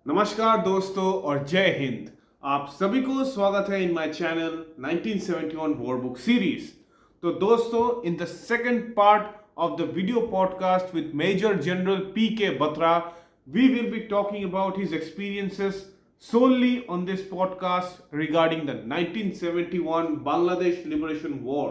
नमस्कार दोस्तों और जय हिंद। आप सभी को स्वागत है in my channel 1971 war book series. तो दोस्तों, in the second part of the video podcast with Major General PK Batra, we will be talking about his experiences solely on this podcast regarding the 1971 Bangladesh Liberation War.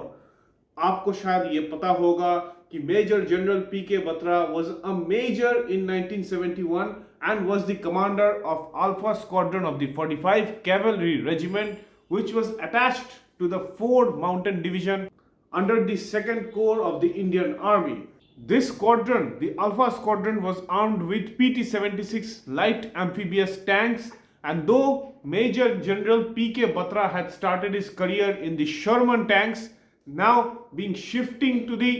आपको शायद ये पता होगा कि major general PK Batra was a major in 1971 and was the commander of Alpha Squadron of the 45 Cavalry Regiment, which was attached to the 4 Mountain Division under the 2nd Corps of the Indian Army. This squadron, the Alpha Squadron, was armed with PT-76 light amphibious tanks, and though Major General PK Batra had started his career in the Sherman tanks, now being shifting to the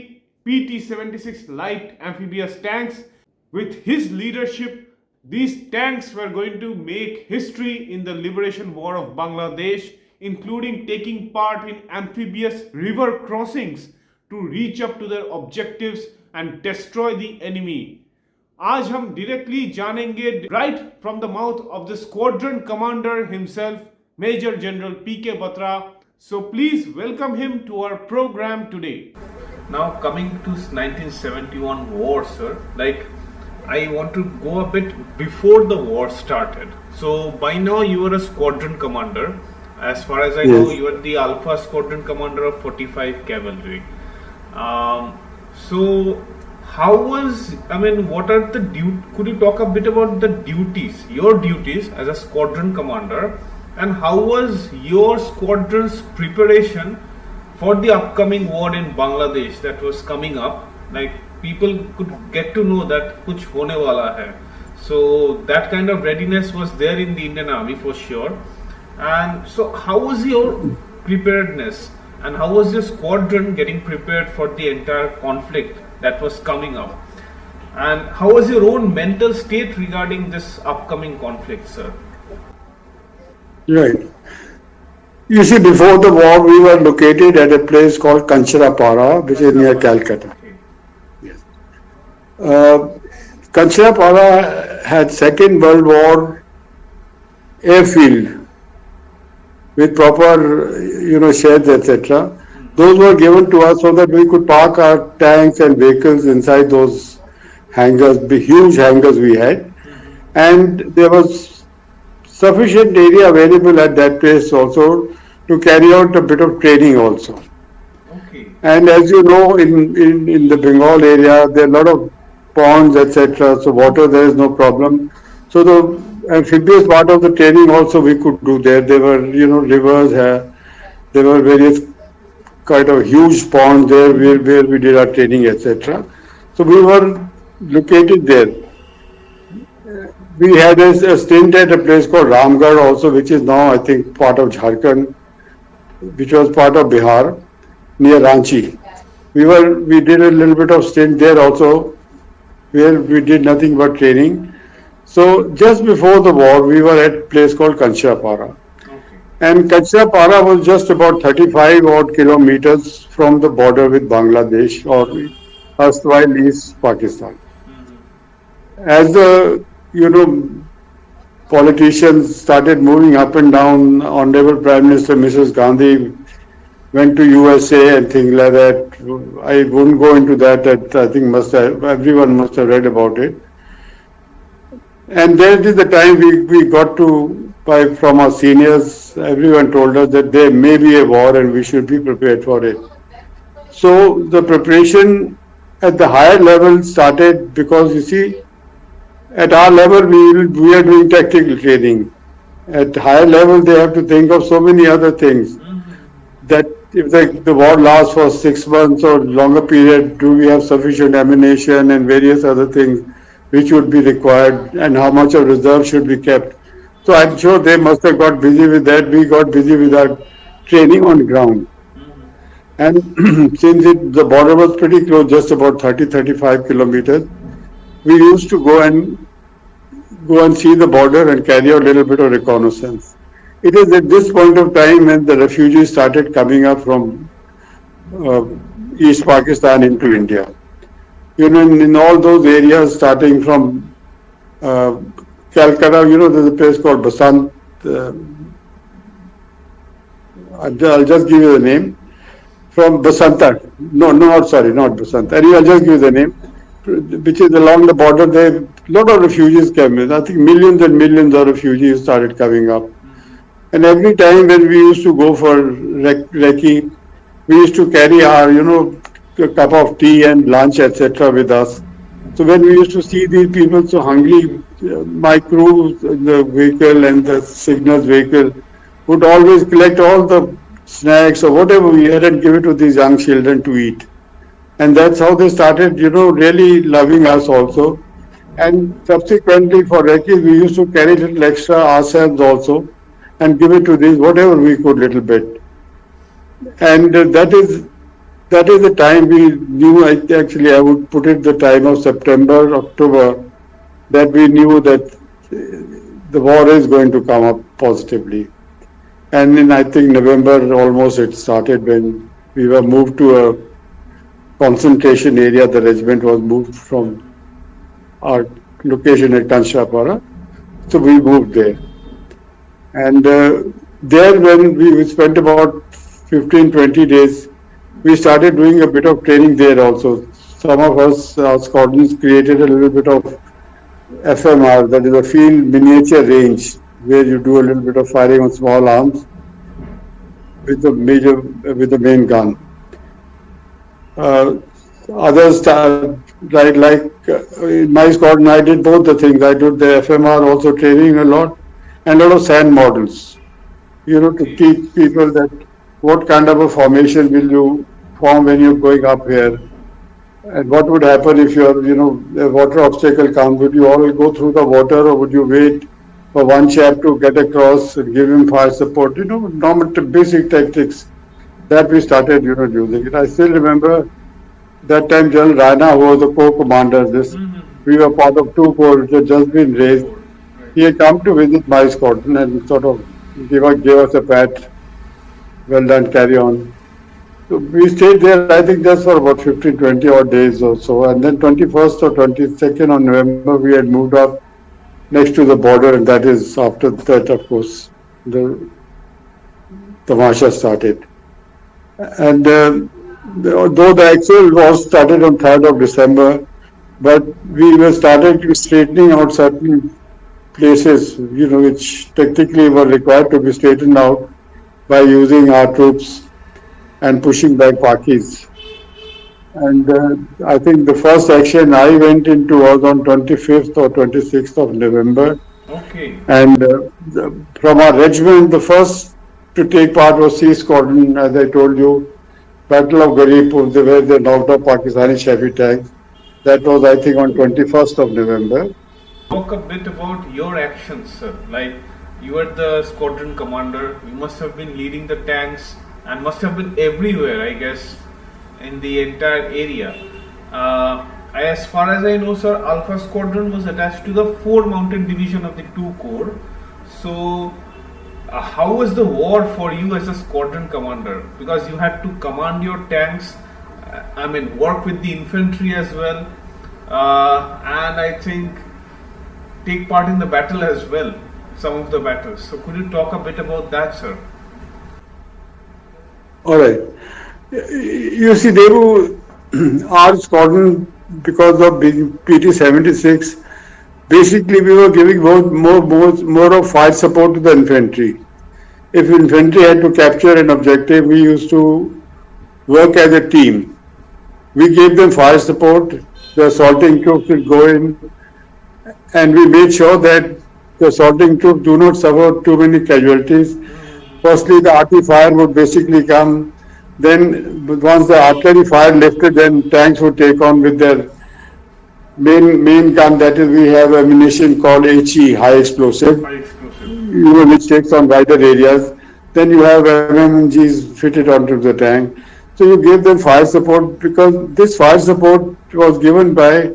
PT-76 light amphibious tanks, with his leadership, these tanks were going to make history in the liberation war of Bangladesh, including taking part in amphibious river crossings to reach up to their objectives and destroy the enemy. आज हम directly जानेंगे right from the mouth of the squadron commander himself, Major General PK Batra. So please welcome him to our program today. Now coming to 1971 war, sir, I want to go a bit before the war started. So by now you were a squadron commander. As far as I know, you are the Alpha Squadron Commander of 45 Cavalry. So, how was, what are the could you talk a bit about the duties, your duties as a Squadron Commander, and how was your squadron's preparation for the upcoming war in Bangladesh that was coming up? Like, people could get to know that kuch hone wala hai. So, that kind of readiness was there in the Indian Army for sure. And so how was your preparedness and how was your squadron getting prepared for the entire conflict that was coming up? And how was your own mental state regarding this upcoming conflict, sir? Right. You see, before the war, we were located at a place called Kancharapara, which is near Calcutta. Okay. Yes. Kancharapara had Second World War airfield with proper, sheds, etc. Those were given to us so that we could park our tanks and vehicles inside those hangars, the huge hangars we had. And there was sufficient area available at that place also to carry out a bit of training also. Okay. And as you know, in the Bengal area, there are a lot of ponds, etc. So water, there is no problem. So the amphibious part of the training also we could do there. There were, rivers, there were various kind of huge ponds there where we did our training, etc. So we were located there. We had a stint at a place called Ramgarh also, which is now, I think, part of Jharkhand, which was part of Bihar, near Ranchi. We did a little bit of stint there also, where we did nothing but training. So just before the war, we were at a place called Kancharapara. Okay. And Kancharapara was just about 35 odd kilometers from the border with Bangladesh, or erstwhile East Pakistan. As the, politicians started moving up and down, Honorable Prime Minister Mrs. Gandhi went to USA and things like that. I wouldn't go into that. I think everyone must have read about it. And that is the time we got to, from our seniors, everyone told us that there may be a war and we should be prepared for it. So the preparation at the higher level started because, you see, at our level we are doing tactical training. At higher level they have to think of so many other things. That if the war lasts for 6 months or longer period, do we have sufficient ammunition and various other things which would be required, and how much of reserve should be kept. So I'm sure they must have got busy with that. We got busy with our training on ground. And since the border was pretty close, just about 30-35 kilometers, we used to go and see the border and carry out a little bit of reconnaissance. It is at this point of time when the refugees started coming up from East Pakistan into India. In all those areas, starting from Calcutta, there's a place called Basant. Uh, I'll just give you the name. From Basanta. No, no, not sorry, not Basanta. Anyway, I'll just give you the name, which is along the border. There, a lot of refugees came in. I think millions and millions of refugees started coming up. And every time when we used to go for recce, we used to carry our, a cup of tea and lunch, etc., with us. So when we used to see these people so hungry, my crew, the vehicle and the signals vehicle would always collect all the snacks or whatever we had and give it to these young children to eat. And that's how they started, really loving us also. And subsequently for recce, we used to carry little extra ourselves also and give it to these whatever we could little bit. And that is the time we knew. Actually, I would put it the time of September, October, that we knew that the war is going to come up positively. And in I think November almost it started when we were moved to a concentration area. The regiment was moved from our location at Kanshapara. So we moved there. And there when we spent about 15, 20 days, we started doing a bit of training there also. Some of us, our squadrons, created a little bit of FMR, that is a field miniature range, where you do a little bit of firing on small arms with the main gun. Uh, Others, in my squadron, I did both the things. I did the FMR also training a lot, and a lot of sand models. To teach people that what kind of a formation will you form when you're going up here, and what would happen if a water obstacle comes. Would you all go through the water, or would you wait for one chap to get across and give him fire support? Normal basic tactics that we started, using it. I still remember that time General Rana, who was the corps commander, we were part of two corps which had just been raised. He had come to visit my squadron and sort of gave us a pat. Well done, carry on. So we stayed there, I think, just for about 15, 20 odd days or so. And then 21st or 22nd of November, we had moved up next to the border, and that is after that, of course, the tamasha started. And though the actual war started on 3rd of December, but we were started straightening out certain places, which technically were required to be straightened out by using our troops and pushing back Pakis. And I think the first action I went into was on 25th or 26th of November. Okay. And from our regiment, the first to take part was C Squadron, as I told you. Battle of Garipur, where they knocked off Pakistani Shafi tanks. That was, I think, on 21st of November. Talk a bit about your actions, sir. Like, you were the squadron commander, you must have been leading the tanks and must have been everywhere, I guess, in the entire area. As far as I know, sir, Alpha Squadron was attached to the 4 Mountain Division of the 2 Corps. So, how was the war for you as a squadron commander? Because you had to command your tanks, work with the infantry as well, and I think take part in the battle as well, some of the battles. So could you talk a bit about that, sir? All right. You see, our squadron, because of being PT 76, basically we were giving more of fire support to the infantry. If infantry had to capture an objective, we used to work as a team. We gave them fire support, the assaulting troops would go in, and we made sure that the assaulting troops do not suffer too many casualties. Firstly, the artillery fire would basically come. Then, once the artillery fire lifted, then tanks would take on with their main gun. That is, we have ammunition called HE, high explosive, which takes on wider areas. Then you have MMGs fitted onto the tank. So you gave them fire support, because this fire support was given by,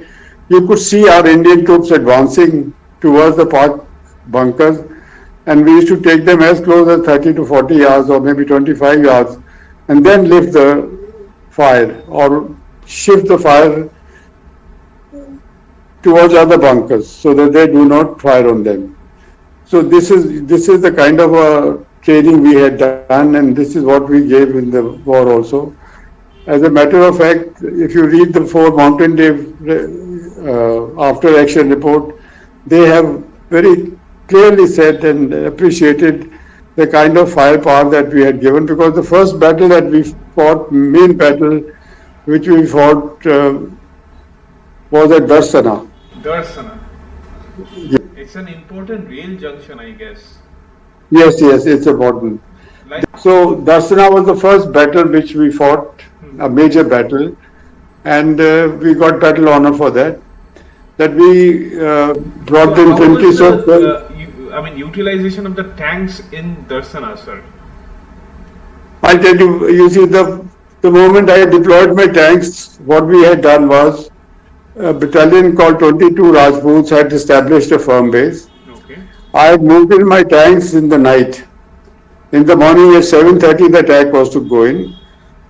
you could see our Indian troops advancing towards the Pak bunkers, and we used to take them as close as 30 to 40 yards or maybe 25 yards, and then lift the fire or shift the fire towards other bunkers so that they do not fire on them. So this is the kind of training we had done, and this is what we gave in the war also. As a matter of fact, if you read the four Mountain Day after action report, they have very clearly said and appreciated the kind of firepower that we had given, because the first battle that we fought, main battle which we fought, was at Darsana. Darsana. It's an important rail junction, I guess. Yes, yes, it's important. Like, So Darsana was the first battle which we fought, a major battle, and we got battle honor for that. That we brought the how infantry was so well. utilization of the tanks in Darsana, sir? I tell you, you see, the moment I deployed my tanks, what we had done was a battalion called 22 Rajputs had established a firm base. Okay. I had moved in my tanks in the night. In the morning at 7:30, the attack was to go in.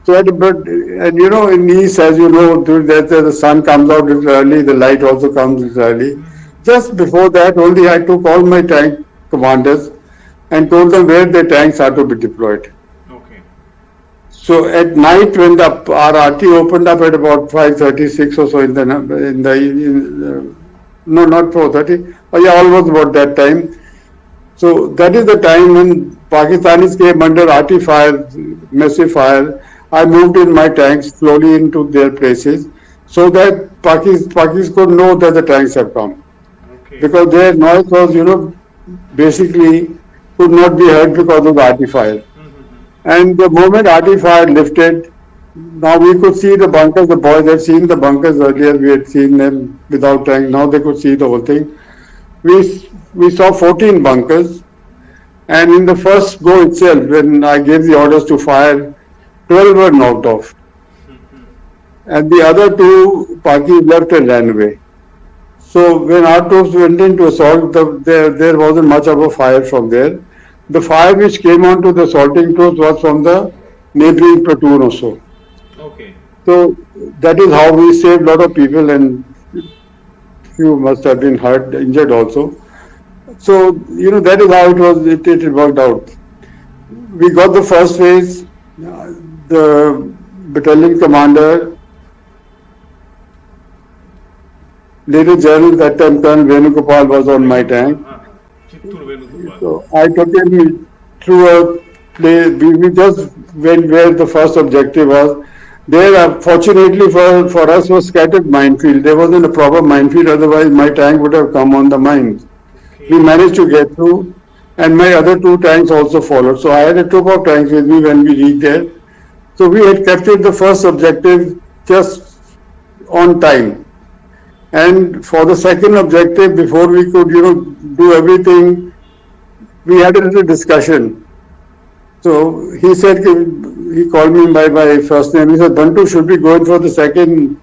So, and you know, in East, as you know, the sun comes out little early, the light also comes little early. Just before that, only I took all my tank commanders and told them where their tanks are to be deployed. Okay. So at night, when our RT opened up at about 5:36 or so no, not 4:30, oh yeah, almost about that time. So that is the time when Pakistanis came under RT fire, massive fire. I moved in my tanks slowly into their places so that Pakis could know that the tanks have come. Okay. Because their noise was, basically could not be heard because of the RT fire. And the moment RT fire lifted, now we could see the bunkers. The boys had seen the bunkers earlier. We had seen them without tank. Now they could see the whole thing. We saw 14 bunkers, and in the first go itself, when I gave the orders to fire, 12 were knocked off, and the other two Pakis left and ran away. So when our troops went in to assault, there wasn't much of a fire from there. The fire which came onto the assaulting troops was from the neighboring platoon also. Okay. So that is how we saved a lot of people, and few must have been hurt, injured also. So, that is how it worked out. We got the first phase, the battalion commander, Major General, that time Colonel Venugopal was on my tank. Chittur Venugopal. So I took him through a place, we just went where the first objective was. There, fortunately for us, was scattered minefield. There wasn't a proper minefield, otherwise my tank would have come on the mines. We managed to get through, and my other two tanks also followed. So I had a troop of tanks with me when we reached there. So we had captured the first objective just on time. And for the second objective, before we could, do everything, we had a little discussion. So he said, he called me by my first name. He said, Bantu, should we go in for the second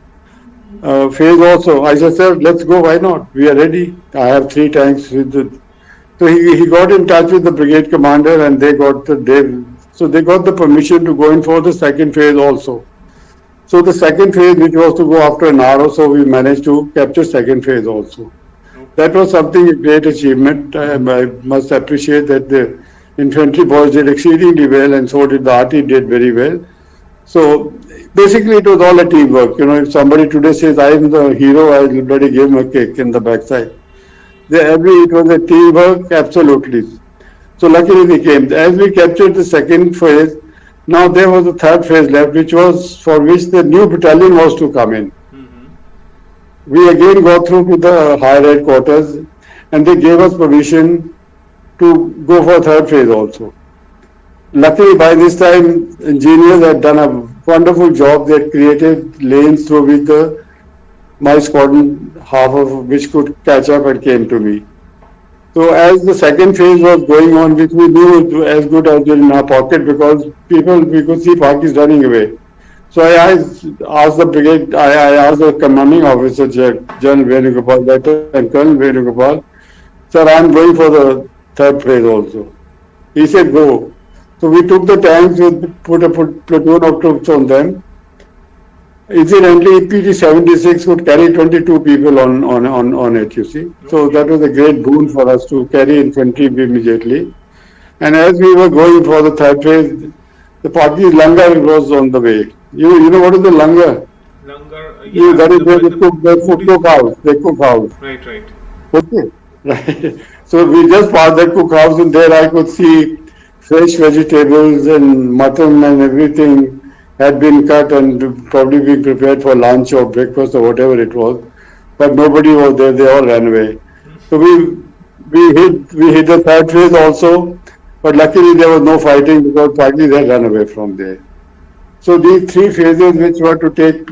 phase also? I said, sir, let's go. Why not? We are ready. I have 3 tanks. So he got in touch with the brigade commander, and they got the permission to go in for the second phase also. So the second phase, which was to go after an hour or so, we managed to capture second phase also. That was something, a great achievement. I must appreciate that the infantry boys did exceedingly well, and so did the RT did very well. So basically it was all a teamwork. If somebody today says I am the hero, I will bloody give him a kick in the backside. It was a teamwork, absolutely. So luckily we came. As we captured the second phase, now there was a third phase left, for which the new battalion was to come in. We again got through to the higher headquarters, and they gave us permission to go for third phase also. Luckily, by this time, engineers had done a wonderful job. They had created lanes through which my squadron, half of which could catch up and came to me. So as the second phase was going on, which we knew it was as good as in our pocket, because we could see Pakis running away. So I asked the brigade, I asked the commanding officer, General Venugopal, and Colonel Venugopal, sir, I am going for the third phase also. He said, go. So we took the tanks, we put a platoon of troops on them, Incidentally, PT-76 could carry 22 people on it, you see. So Okay. that was a great boon for us to carry infantry immediately. And as we were going for the third phase, the Pakis langar was on the way. You know what is the langar? Langar, You, yeah, that is where when they the cook, they food is cook house. They cook house. right, right. Okay. Right. So we just passed that cook house and there I could see fresh vegetables and mutton and everything had been cut and probably being prepared for lunch or breakfast or whatever it was. But nobody was there. They all ran away. So we hit the third phase also, but luckily there was no fighting because Pakis had run away from there. So these three phases, which were to take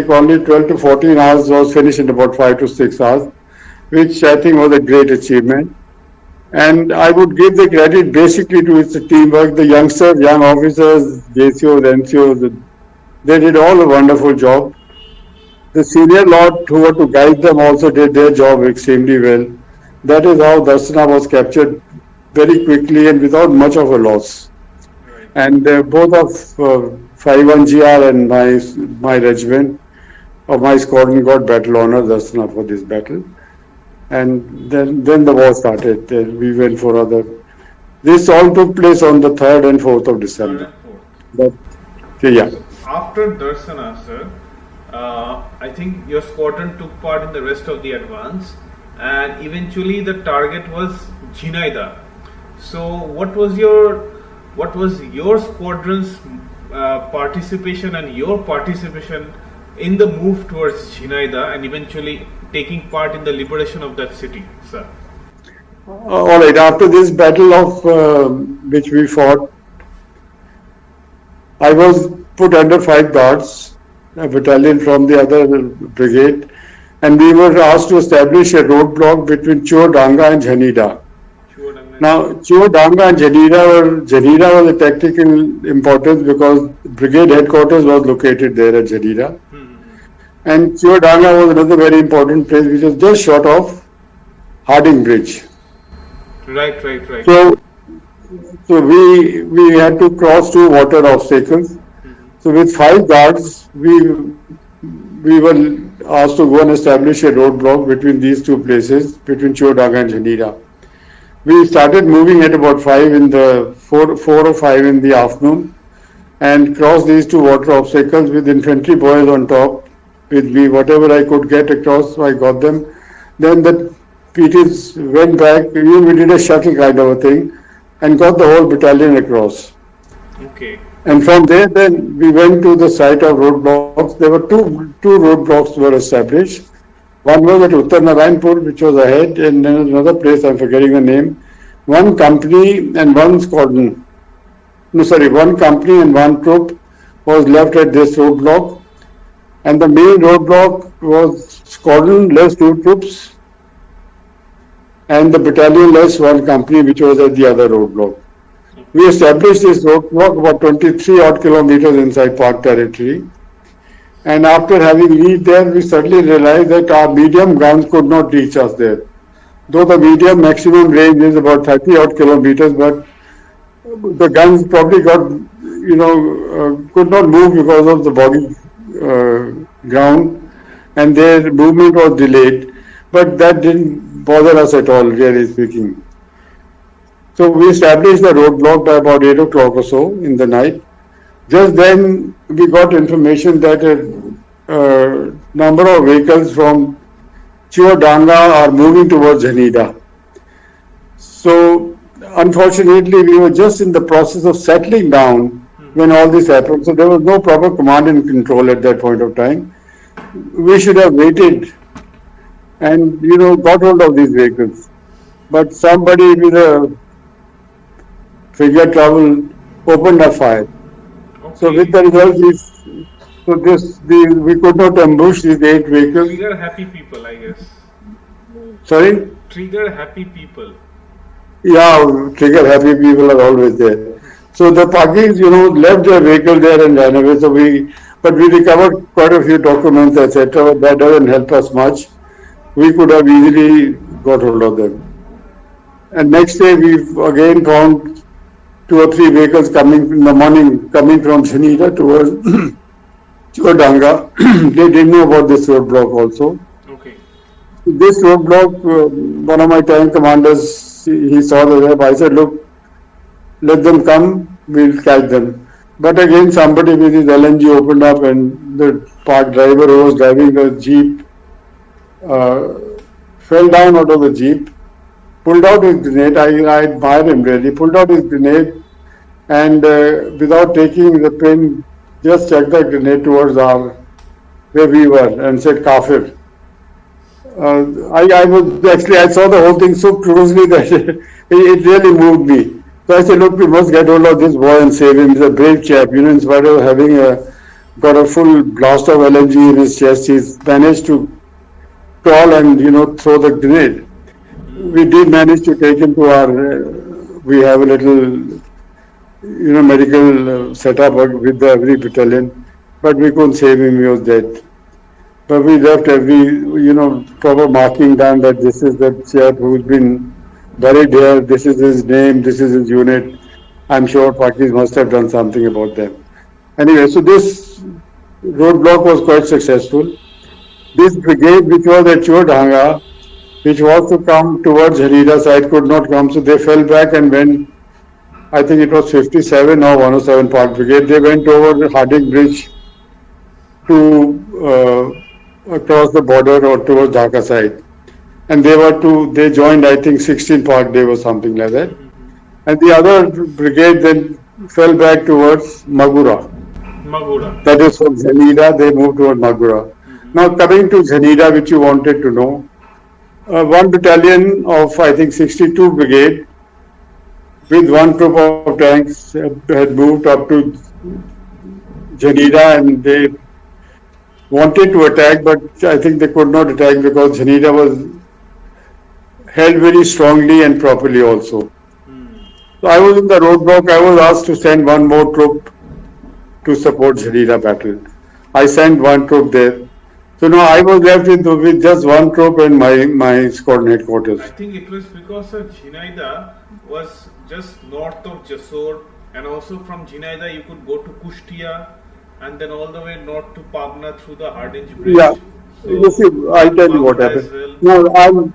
only 12 to 14 hours, was finished in about 5 to 6 hours, which I think was a great achievement. And I would give the credit basically to its teamwork. The youngsters, young officers, JCOs, NCOs, they did all a wonderful job. The senior lot who were to guide them also did their job extremely well. That is how Darsana was captured very quickly and without much of a loss. Right. And both of 51GR and my regiment or my squadron got battle honor Darsana for this battle. And then the war started. Then we went for other. This all took place on the 3rd and 4th of Third December. and fourth. But yeah, So after Darsana, sir, I think your squadron took part in the rest of the advance, and eventually the target was Jhenidah. So what was your squadron's participation and your participation in the move towards Jhenidah and eventually taking part in the liberation of that city, sir? all right. After this battle of which we fought, I was put under 5 guards, a battalion from the other brigade, and we were asked to establish a roadblock between Chuodanga and Jhenidah. Sure, and then- Now, Chuodanga and Jhenidah was a tactical importance because brigade headquarters was located there at Jhenidah. And Chuodanga was another very important place which was just short of Harding Bridge. Right, right, right. So we had to cross 2 water obstacles. So with 5 guards, we were asked to go and establish a roadblock between these two places, between Chuodanga and Jhenidah. We started moving at about 4 or 5 in the afternoon and crossed these 2 water obstacles with infantry boys on top. With me, whatever I could get across, I got them. Then the PTs went back. We did a shuttle kind of a thing and got the whole battalion across. Okay. And from there, then we went to the site of roadblocks. There were two roadblocks were established. One was at Uttar Narayanpur, which was ahead, and then another place, I'm forgetting the name. One company and one squadron, no, sorry, one company and one troop was left at this roadblock. And the main roadblock was squadron less 2 troops and the battalion less 1 company, which was at the other roadblock. We established this roadblock about 23 odd kilometers inside Pak territory. And after having reached there, we suddenly realized that our medium guns could not reach us there. Though the medium maximum range is about 30 odd kilometers, but the guns probably could not move because of the boggy ground, and their movement was delayed. But that didn't bother us at all, really speaking. So we established the roadblock by about 8 o'clock or so in the night. Just then we got information that a number of vehicles from Chuodanga are moving towards Jhenidah. So unfortunately we were just in the process of settling down when all this happened. So there was no proper command and control at that point of time. We should have waited and got hold of these vehicles. But somebody with a figure travel opened a fire. So with the result, we could not ambush these 8 vehicles. Trigger happy people, I guess. Sorry? Trigger happy people. Yeah, trigger happy people are always there. So the Pakis, left their vehicle there and ran away. But we recovered quite a few documents, etc. That doesn't help us much. We could have easily got hold of them. And next day we again found 2 or 3 vehicles coming in the morning, coming from Jhenidah towards Chudanga. They didn't know about this roadblock also. Okay. This roadblock, one of my tank commanders, he saw the web. I said, look, let them come, we'll catch them. But again, somebody with his LNG opened up, and the park driver who was driving the jeep uh, fell down out of the jeep, pulled out his grenade. I admire him really. Pulled out his grenade and without taking the pin, just chucked the grenade towards our where we were and said kafir. I was actually, I saw the whole thing so closely that it really moved me. So I said, look, we must get hold of this boy and save him. He's a brave chap. In spite of having got a full blast of LNG in his chest, he's managed to crawl and, throw the grenade. We did manage to take him to we have a little, medical setup with every battalion, but we couldn't save him. He was dead. But we left every, proper marking done that this is the chap who's been buried here, this is his name, this is his unit. I'm sure Pakistan must have done something about them. Anyway, so this roadblock was quite successful. This brigade, which was at Chudanga, which was to come towards Jhenidah side, could not come, so they fell back and went, I think it was 57 or 107 Park Brigade. They went over the Harding Bridge to across the border or towards Dhaka side. And they joined, I think, 16 Park Day or something like that. And the other brigade then fell back towards Magura. Magura. That is from Jhenidah, they moved towards Magura. Now coming to Jhenidah, which you wanted to know, one battalion of, I think, 62 Brigade with one troop of tanks had moved up to Jhenidah, and they wanted to attack, but I think they could not attack because Jhenidah was held very strongly and properly also. So I was in the roadblock. I was asked to send one more troop to support Jhenidah battle. I sent one troop there. So now I was left with just one troop and my squadron headquarters. I think it was because Jhenidah was just north of Jessore, and also from Jhenidah you could go to Kushtia and then all the way north to Pabna through the Hardinge Bridge. Yeah, so, you see, I'll tell you what happened. Well. No,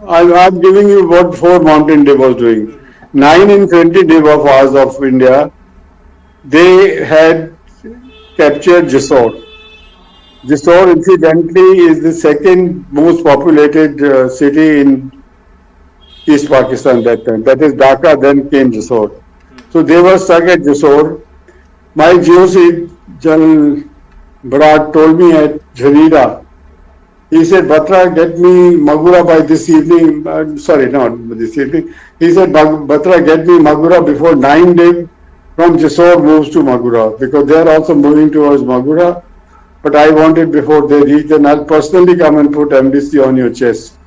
I'm giving you what 4 Mountain Day was doing. 9 Infantry Div of ours of India, they had captured Jessore. Jessore, incidentally, is the second most populated city in East Pakistan that time. That is Dhaka, then came Jessore. So they were stuck at Jessore. My GOC, General Brat, told me at Jhenidah, he said, Batra, get me Magura by this evening. Sorry, not this evening. He said, Batra, get me Magura before 9 days from Jessore moves to Magura, because they are also moving towards Magura. But I want it before they reach, and I'll personally come and put embassy on your chest.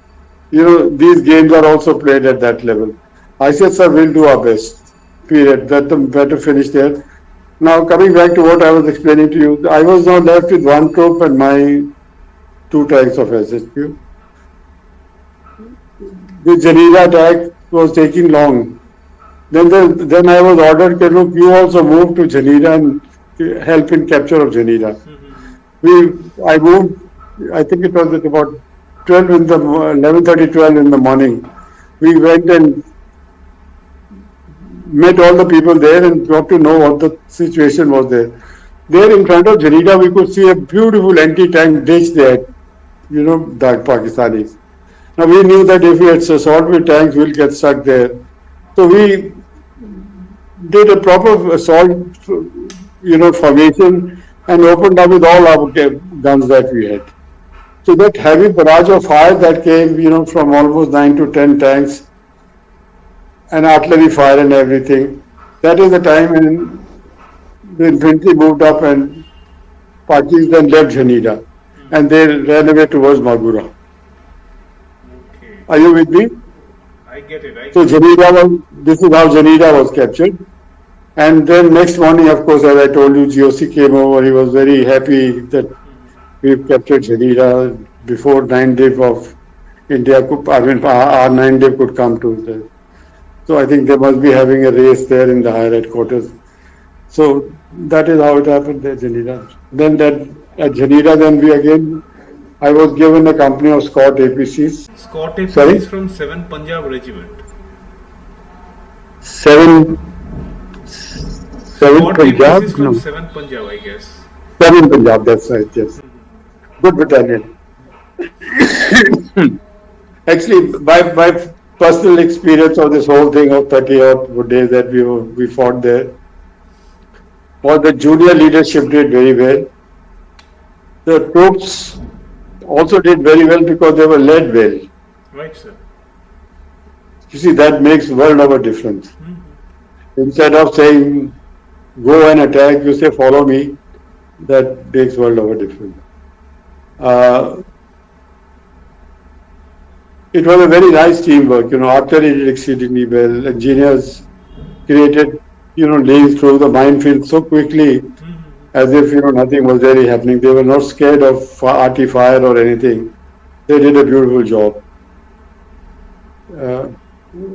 These games are also played at that level. I said, sir, we'll do our best. Period. Let them better finish there. Now, coming back to what I was explaining to you, I was now left with one troop and my 2 tanks of SHQ. The Jhenidah attack was taking long. Then I was ordered, look, you also move to Jhenidah and help in capture of Jhenidah. I moved, I think it was at about 11:30, 12 in the morning. We went and met all the people there and got to know what the situation was there. There in front of Jhenidah, we could see a beautiful anti-tank ditch there, the Pakistanis. Now we knew that if we had assault with tanks, we'll get stuck there. So we did a proper assault, formation, and opened up with all our guns that we had. So that heavy barrage of fire that came, from almost 9 to 10 tanks, and artillery fire and everything, that is the time when the infantry moved up and Pakistan left Jhenidah, and they ran away towards Magura. Okay. Are you with me? I get it. So this is how Jhenidah was captured. And then next morning, of course, as I told you, GOC came over. He was very happy that we've captured Jhenidah before 9 Div of India, our 9 Div could come to the. So I think they must be having a race there in the higher headquarters. So that is how it happened at Jhenidah. Then that at Jhenidah, then we again, I was given a company of Scott APCs. Scott APC Sorry, is from 7 Punjab Regiment. seven, seven Scott APC is Punjab. from No, 7 Punjab, I guess. seven Punjab. That's right. Yes, good battalion. Actually, my personal experience of this whole thing of 30 odd days that we fought there, was the junior leadership did very well. The troops also did very well because they were led well. Right, sir. You see, that makes world of a difference. Instead of saying go and attack, you say follow me. That makes world of a difference. Uh, it was a very nice teamwork. Artillery did exceedingly well. Engineers created, lanes through the minefield so quickly, as if nothing was really happening. They were not scared of arty fire or anything. They did a beautiful job.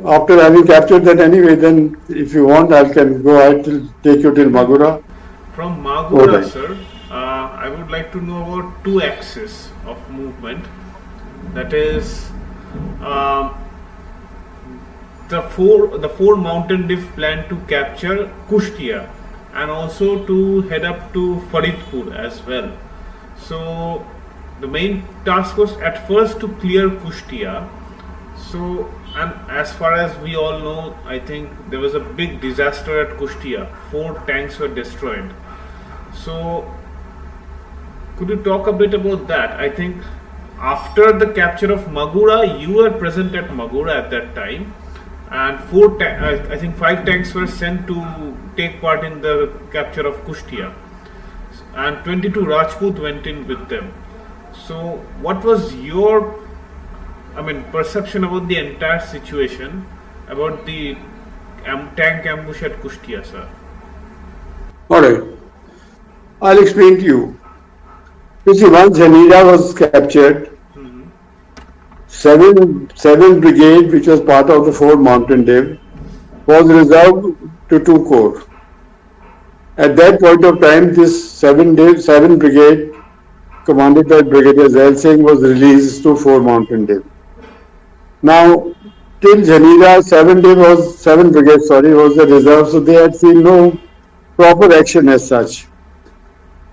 After having captured that anyway, then if you want, I can go ahead to take you till Magura. From Go Magura, ahead. sir, I would like to know about two axes of movement. That is, um, the four mountain div plan to capture Kushtia and also to head up to Faridpur as well. So the main task was at first to clear Kushtia. So, and as far as we all know, I think there was a big disaster at Kushtia. 4 tanks were destroyed. So, could you talk a bit about that? I think after the capture of Magura, you were present at Magura at that time, and I think 5 tanks were sent to take part in the capture of Kushtia, and 22 Rajput went in with them. So, what was your, perception about the entire situation, about the tank ambush at Kushtia, sir? All right. I'll explain to you. You see, once Jhenidah was captured, seven brigade, which was part of the 4 mountain div, was reserved to 2 corps. At that point of time, this 7 brigade, commanded by Brigadier Zail Singh, was released to 4 mountain div. Now, till Jhenidah, 7 brigade, was the reserve, so they had seen no proper action as such.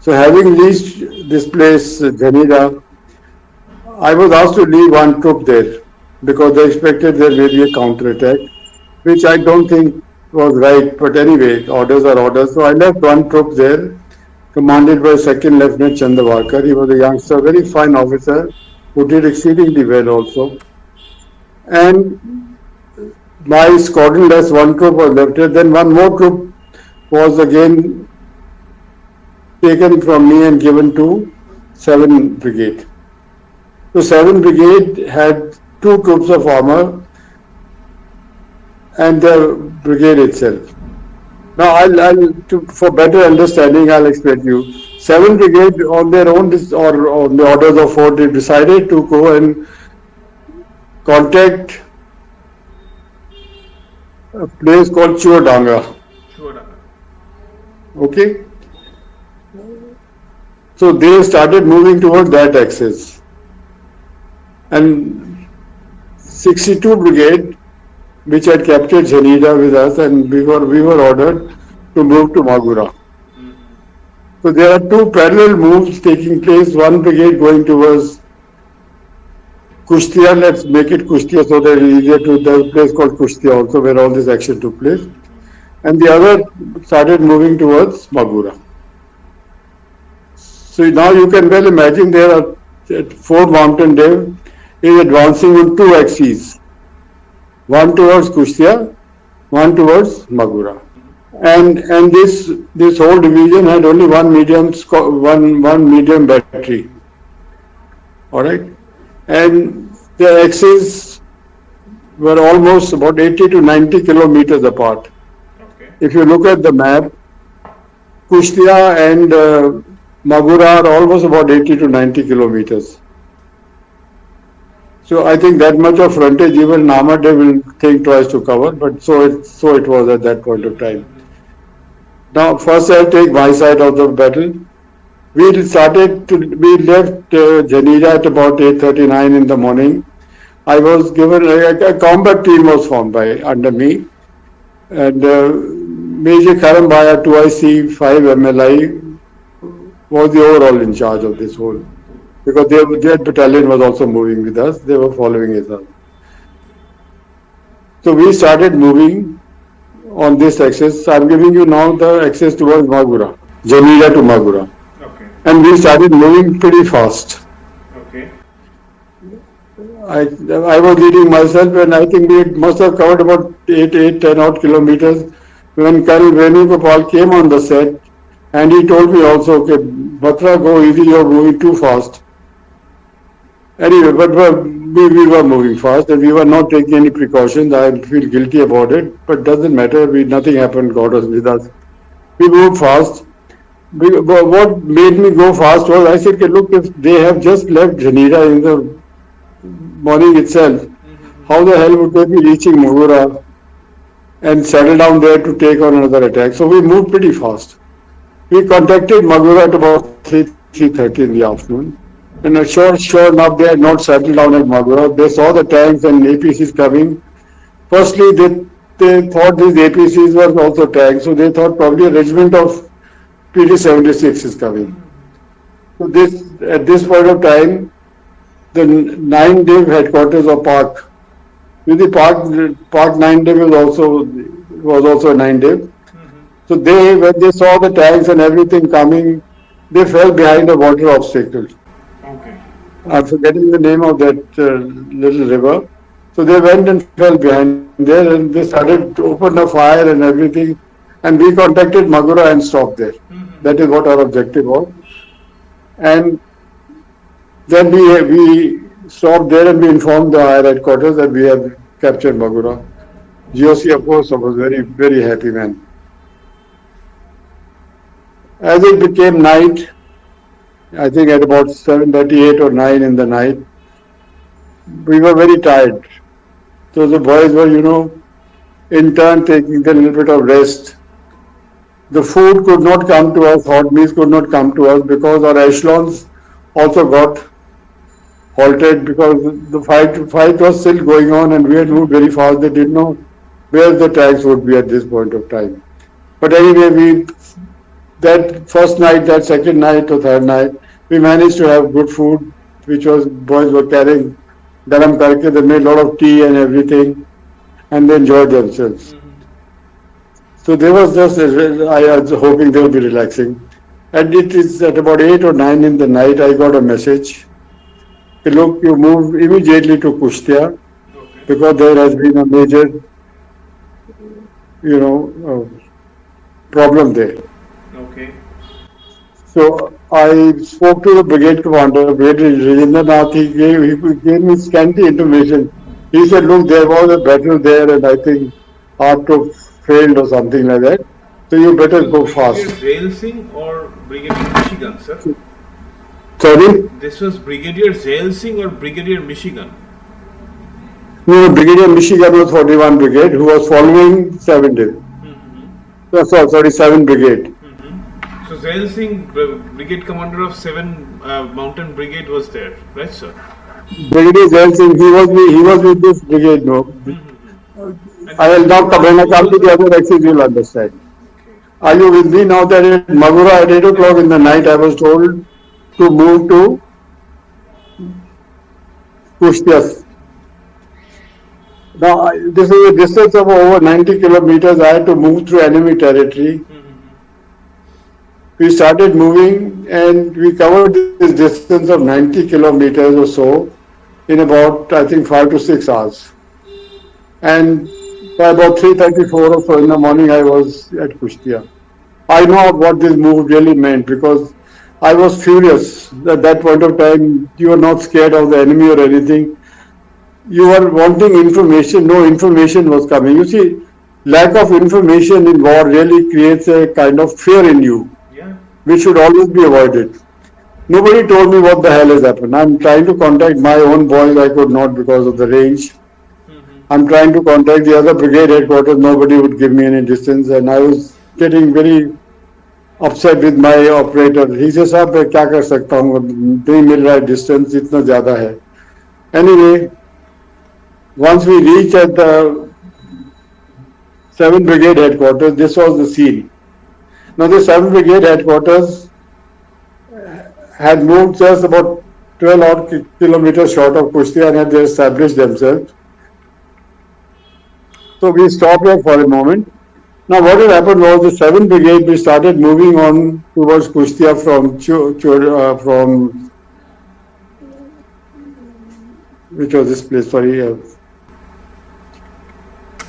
So having reached this place, Jhenidah, I was asked to leave 1 troop there because they expected there may be a counter-attack, which I don't think was right. But anyway, orders are orders. So I left 1 troop there, commanded by 2nd Lieutenant Chandavarkar. He was a youngster, very fine officer, who did exceedingly well also. And my squadron less 1 troop was left there. Then 1 more troop was again taken from me and given to 7 brigade. So 7 brigade had 2 troops of armor and the brigade itself. Now for better understanding, I'll explain to you. 7 brigade on their own or on the orders of 4, they decided to go and contact a place called Chuadanga. Okay. So they started moving towards that axis. And 62 Brigade, which had captured Jhenidah with us, and we were ordered to move to Magura. So there are 2 parallel moves taking place. 1 brigade going towards Kushtia, let's make it Kushtia so that it's easier to, there's a place called Kushtia also where all this action took place. And the other started moving towards Magura. So now you can well imagine there are 4 mountain div is advancing on 2 axes. 1 towards Kushtia, 1 towards Magura. And this whole division had only one medium battery. Alright? And the axes were almost about 80 to 90 kilometers apart. Okay. If you look at the map, Kushtia and Magura are almost about 80 to 90 kilometers. So I think that much of frontage even Armored will think twice to cover, but so it was at that point of time. Now, first I'll take my side of the battle. We left Jhenidah at about 8:39 in the morning. I was given a combat team was formed by under me, and Major Karambaya 2IC 5 MLI was the overall in charge of this whole, because their battalion was also moving with us. They were following us. So we started moving on this axis. I'm giving you now the axis towards Magura, Jhenidah to Magura. Okay. And we started moving pretty fast. Okay. I was leading myself, and I think we must have covered about 10 odd kilometers when Colonel Venugopal came on the set, and he told me also, okay, Batra, go easy, you're moving too fast. Anyway, but we were moving fast, and we were not taking any precautions. I feel guilty about it, but doesn't matter. Nothing happened. God was with us. We moved fast. What made me go fast was I said, okay, look, if they have just left Jhenidah in the morning itself, how the hell would they be reaching Magura and settle down there to take on another attack? So we moved pretty fast. We contacted Magura at about 3:30 in the afternoon. And sure enough, they had not settled down at Magura. They saw the tanks and APCs coming. Firstly, they thought these APCs were also tanks, so they thought probably a regiment of PT-76 is coming. So at this point of time, the 9-div headquarters of Park. With the Park 9-div was also a 9-div. So when they saw the tanks and everything coming, they fell behind a water obstacle. Okay. I'm forgetting the name of that little river. So they went and fell behind there, and they started to open a fire and everything. And we contacted Magura and stopped there. That is what our objective was. And then we stopped there and we informed the higher headquarters that we have captured Magura. GOC, of course, was very, very happy man. As it became night, I think at about 7:38 or 9 in the night, we were very tired. So the boys were, in turn taking a little bit of rest. The food could not come to us, hot meals could not come to us because our echelons also got halted because the fight was still going on and we had moved very fast. They didn't know where the tanks would be at this point of time. But anyway, that first night, that second night or third night, we managed to have good food, which boys were carrying garam karke. They made a lot of tea and everything, and they enjoyed themselves. So they was just, I was hoping they would be relaxing. And it is at about 8 or 9 in the night, I got a message. Look, you move immediately to Kushtia because there has been a major, problem there. Okay. So I spoke to the brigade commander, Brigadier Rajendra. He gave me scanty information. He said, look, there was a battle there and I think R2 failed or something like that. So you better go fast. Brigadier Zail Singh or Brigadier Michigan, sir? Sorry? This was Brigadier Zail Singh or Brigadier Michigan? No, Brigadier Michigan was 41 Brigade, who was following 7 Div. Sorry, 7 Brigade. So Zail Singh, Brigade Commander of 7 Mountain Brigade was there, right, sir? Brigadier Zail Singh, he was with this brigade, no. I will now when I come to the other axis, you will understand. Are you with me now that at Magura at 8 o'clock in the night, I was told to move to Kushtia. Now, this is a distance of over 90 kilometers. I had to move through enemy territory. We started moving and we covered this distance of 90 kilometers or so in about, I think, 5 to 6 hours. And by about 3:34 or so in the morning, I was at Kushtia. I know what this move really meant because I was furious. At that point of time, you were not scared of the enemy or anything. You were wanting information, no information was coming. You see, lack of information in war really creates a kind of fear in you, which should always be avoided. Nobody told me what the hell has happened. I'm trying to contact my own boys, I could not because of the range. I'm trying to contact the other brigade headquarters, nobody would give me any distance, and I was getting very upset with my operator. He says, "साहब मैं क्या कर सकता हूँ? नहीं मिल रहा है distance इतना ज़्यादा है." Anyway, once we reached at the 7th Brigade headquarters, this was the scene. Now the 7th Brigade headquarters had moved just about 12 odd kilometers short of Kushtia and had established themselves. So we stopped here for a moment. Now what had happened was the 7th Brigade, we started moving on towards Kushtia from which was this place, sorry.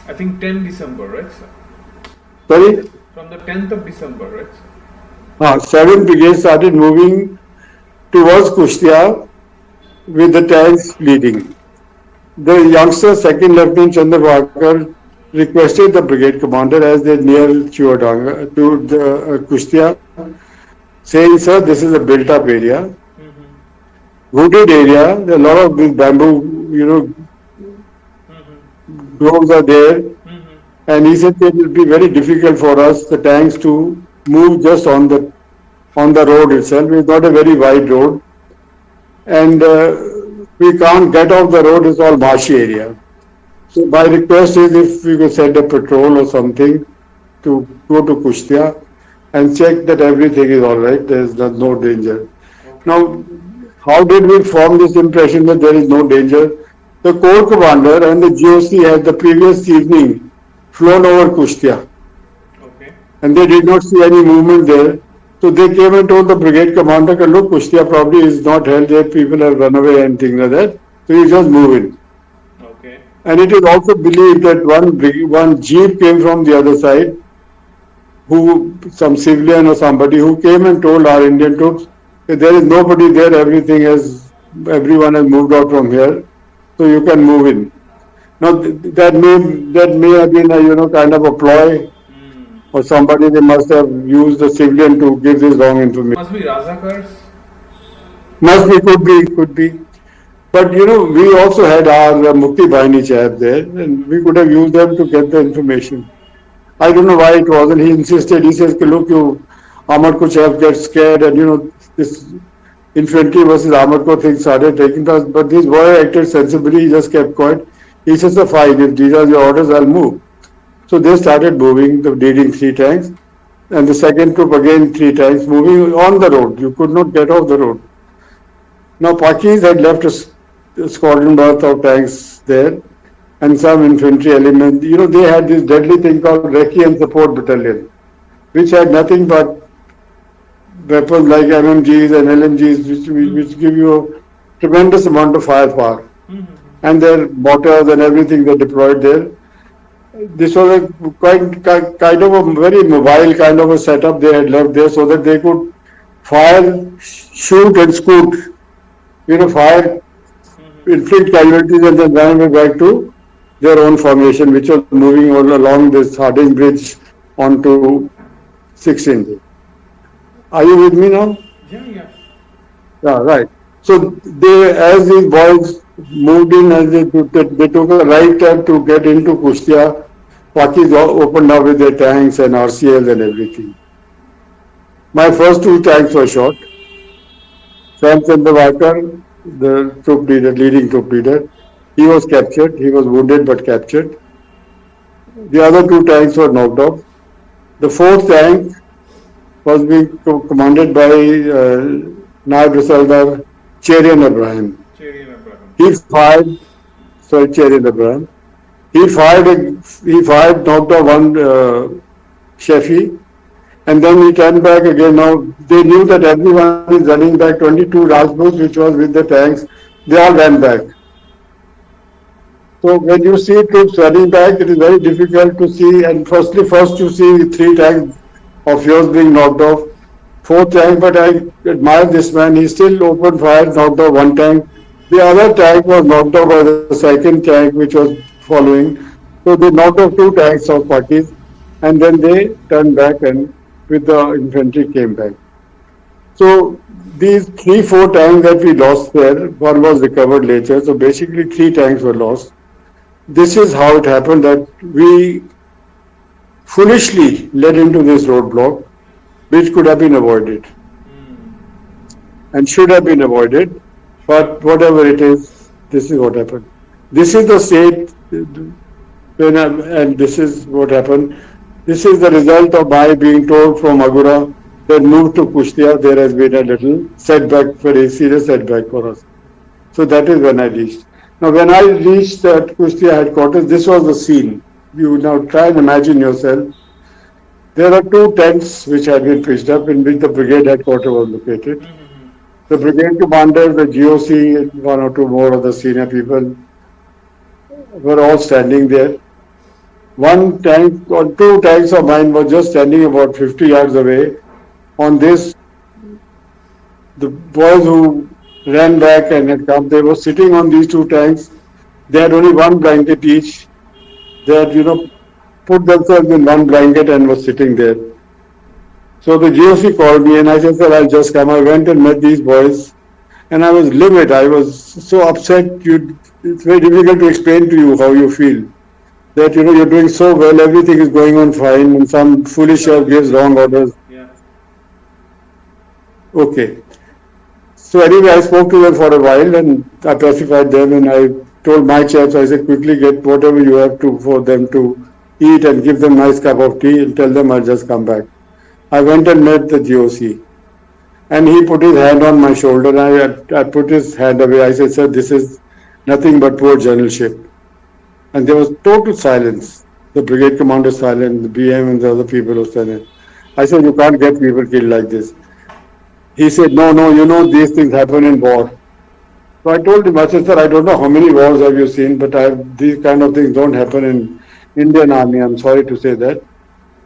I think 10 December, right, sir? Sorry? From the 10th of December, right, sir? 7th Brigade started moving towards Kushtia with the tanks leading. The youngster, Second Lieutenant Chandrabhakar, requested the brigade commander as they near Chuadanga to the Kushtia, saying, "Sir, this is a built-up area, wooded area. There are a lot of these bamboo, groves are there." And he said it will be very difficult for us, the tanks, to move just on the road itself. It's not a very wide road, and we can't get off the road. It's all marshy area. So my request is if we could send a patrol or something to go to Kushtia and check that everything is all right. There is no danger. Now, how did we form this impression that there is no danger? The Corps Commander and the GOC had the previous evening flown over Kushtia, Okay. and they did not see any movement there. So they came and told the brigade commander, "Look, Kushtia probably is not held there. People have run away and things like that. So you just move in." Okay. And it is also believed that one jeep came from the other side, some civilian or somebody who came and told our Indian troops that there is nobody there, everyone has moved out from here, so you can move in. Now that may have been a kind of a ploy, or somebody they must have used the civilian to give this wrong information. Must be Razakars. Must be, could be. But we also had our Mukti Bahini chap there, and we could have used them to get the information. I don't know why it wasn't. He insisted. He says, "Look, you Armored Ko chap get scared, and this infantry versus Armored Ko thing started taking us." But this boy acted sensibly. He just kept quiet. He says, "Fine. If these are your orders, I'll move." So they started moving, the leading three tanks, and the second troop again three tanks moving on the road. You could not get off the road. Now Pakis had left a squadron worth of tanks there and some infantry element. They had this deadly thing called Recce and Support Battalion, which had nothing but weapons like MMGs and LMGs, which give you a tremendous amount of firepower. And their mortars and everything they deployed there. This was a kind of a very mobile kind of a setup they had left there so that they could fire, shoot and scoot, fire, inflict casualties and then run away back to their own formation, which was moving all along this Harding Bridge onto 16. Are you with me now? Yeah. Yeah, right. So as these boys moved in, as they took a right turn to get into Kushtia, Pakis opened up with their tanks and RCLs and everything. My first two tanks were shot. Sam Chandravakar, the troop leader, leading troop leader, he was captured. He was wounded but captured. The other two tanks were knocked off. The fourth tank was being commanded by Naib Rasaldar Cherian Ibrahim. He fired, Cherian Ibrahim. He fired, knocked off one Shefi, and then he turned back again. Now they knew that everyone is running back. 22 Rajputs, which was with the tanks, they all ran back. So when you see troops running back, it is very difficult to see. And first you see three tanks of yours being knocked off. Fourth tank, but I admire this man. He still opened fire, knocked off one tank. The other tank was knocked off by the second tank, which was following. So they knocked off two tanks of Pakis, and then they turned back and with the infantry came back. So these 3-4 tanks that we lost there, one was recovered later. So basically 3 tanks were lost. This is how it happened that we foolishly led into this roadblock. which could have been avoided and should have been avoided. Sure. But whatever it is, this is what happened. This is the state and this is what happened. This is the result of my being told from Magura that move to Kushtia, there has been a little setback, very serious setback for us. So that is when I reached. Now, when I reached at Kushtia headquarters, this was the scene. You now try and imagine yourself. There are two tents which had been pitched up in which the brigade headquarters was located. The brigade commander, the GOC, and one or two more of the senior people were all standing there. One tank or two tanks of mine were just standing about 50 yards away. On this, the boys who ran back and had come, they were sitting on these two tanks. They had only one blanket each. They had, put themselves in one blanket and were sitting there. So the GOC called me and I said, sir, I'll just come. I went and met these boys and I was livid. I was so upset. It's very difficult to explain to you how you feel. That, you're doing so well, everything is going on fine, and some foolish chef gives wrong orders. Yeah. Okay. So anyway, I spoke to them for a while and I pacified them and I told my chaps, I said, quickly get whatever you have to for them to eat and give them a nice cup of tea and tell them I'll just come back. I went and met the GOC and he put his hand on my shoulder and I put his hand away. I said, sir, this is nothing but poor generalship. And there was total silence. The brigade commander silent, the BM and the other people were silent. I said, you can't get people killed like this. He said, no, these things happen in war. So I told him, I said, sir, I don't know how many wars have you seen, but these kind of things don't happen in Indian Army. I'm sorry to say that.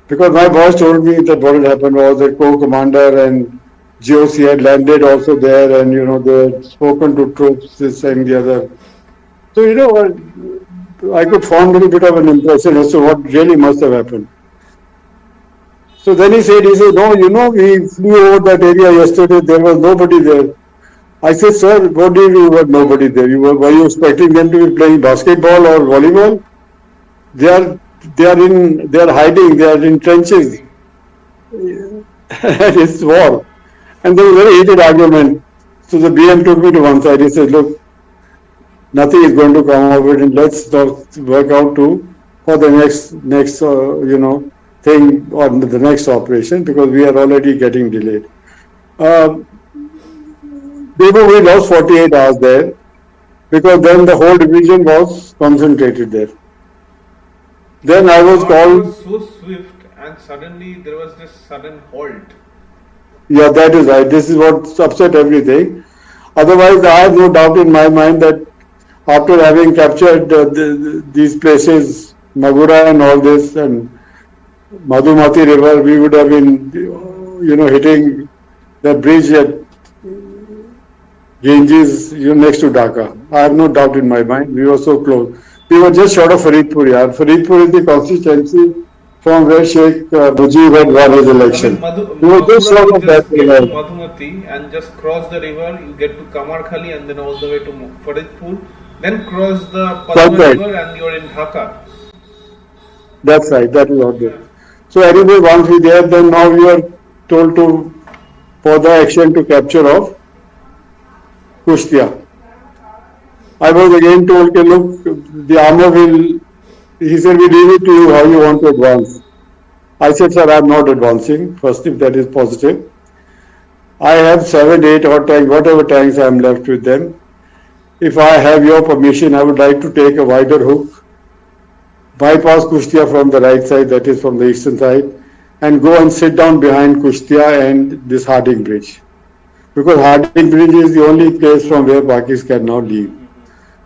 Because my boss told me that what had happened was that Corps commander and GOC had landed also there and, they had spoken to troops, this and the other. So, I could form a little bit of an impression as to what really must have happened. So then he said, no, we flew over that area yesterday, there was nobody there. I said, sir, what do you mean there was nobody there? Were you expecting them to be playing basketball or volleyball? They are hiding, they are in trenches. And it's war. And there was a very heated argument. So the BM took me to one side. He said, look, nothing is going to come of it, and let's work out for the next thing or the next operation because we are already getting delayed. We lost 48 hours there because then the whole division was concentrated there. Then I was called. It was so swift and suddenly there was this sudden halt. Yeah, that is right. This is what upset everything. Otherwise, I have no doubt in my mind that after having captured these places, Magura and all this, and Madhumati River, we would have been, hitting the bridge at Ganges, next to Dhaka. I have no doubt in my mind. We were so close. We were just short of Faridpur. Faridpur is the constituency from where Sheikh Mujib had won his election. We were just short of that river. Madhumati and just cross the river, you get to Kamarkhali and then all the way to Faridpur. Then cross the Padma River and you are in Dhaka. That's right, that is out there. So anyway, once we there, then now we are told for the action to capture of Kushtia. I was again told, look, the armor he said, we leave it to you how you want to advance. I said, sir, I am not advancing, first if that is positive. I have 7, 8 or tanks, whatever tanks I am left with them. If I have your permission, I would like to take a wider hook, bypass Kushtia from the right side, that is from the eastern side, and go and sit down behind Kushtia and this Harding Bridge. Because Harding Bridge is the only place from where Pakis can now leave.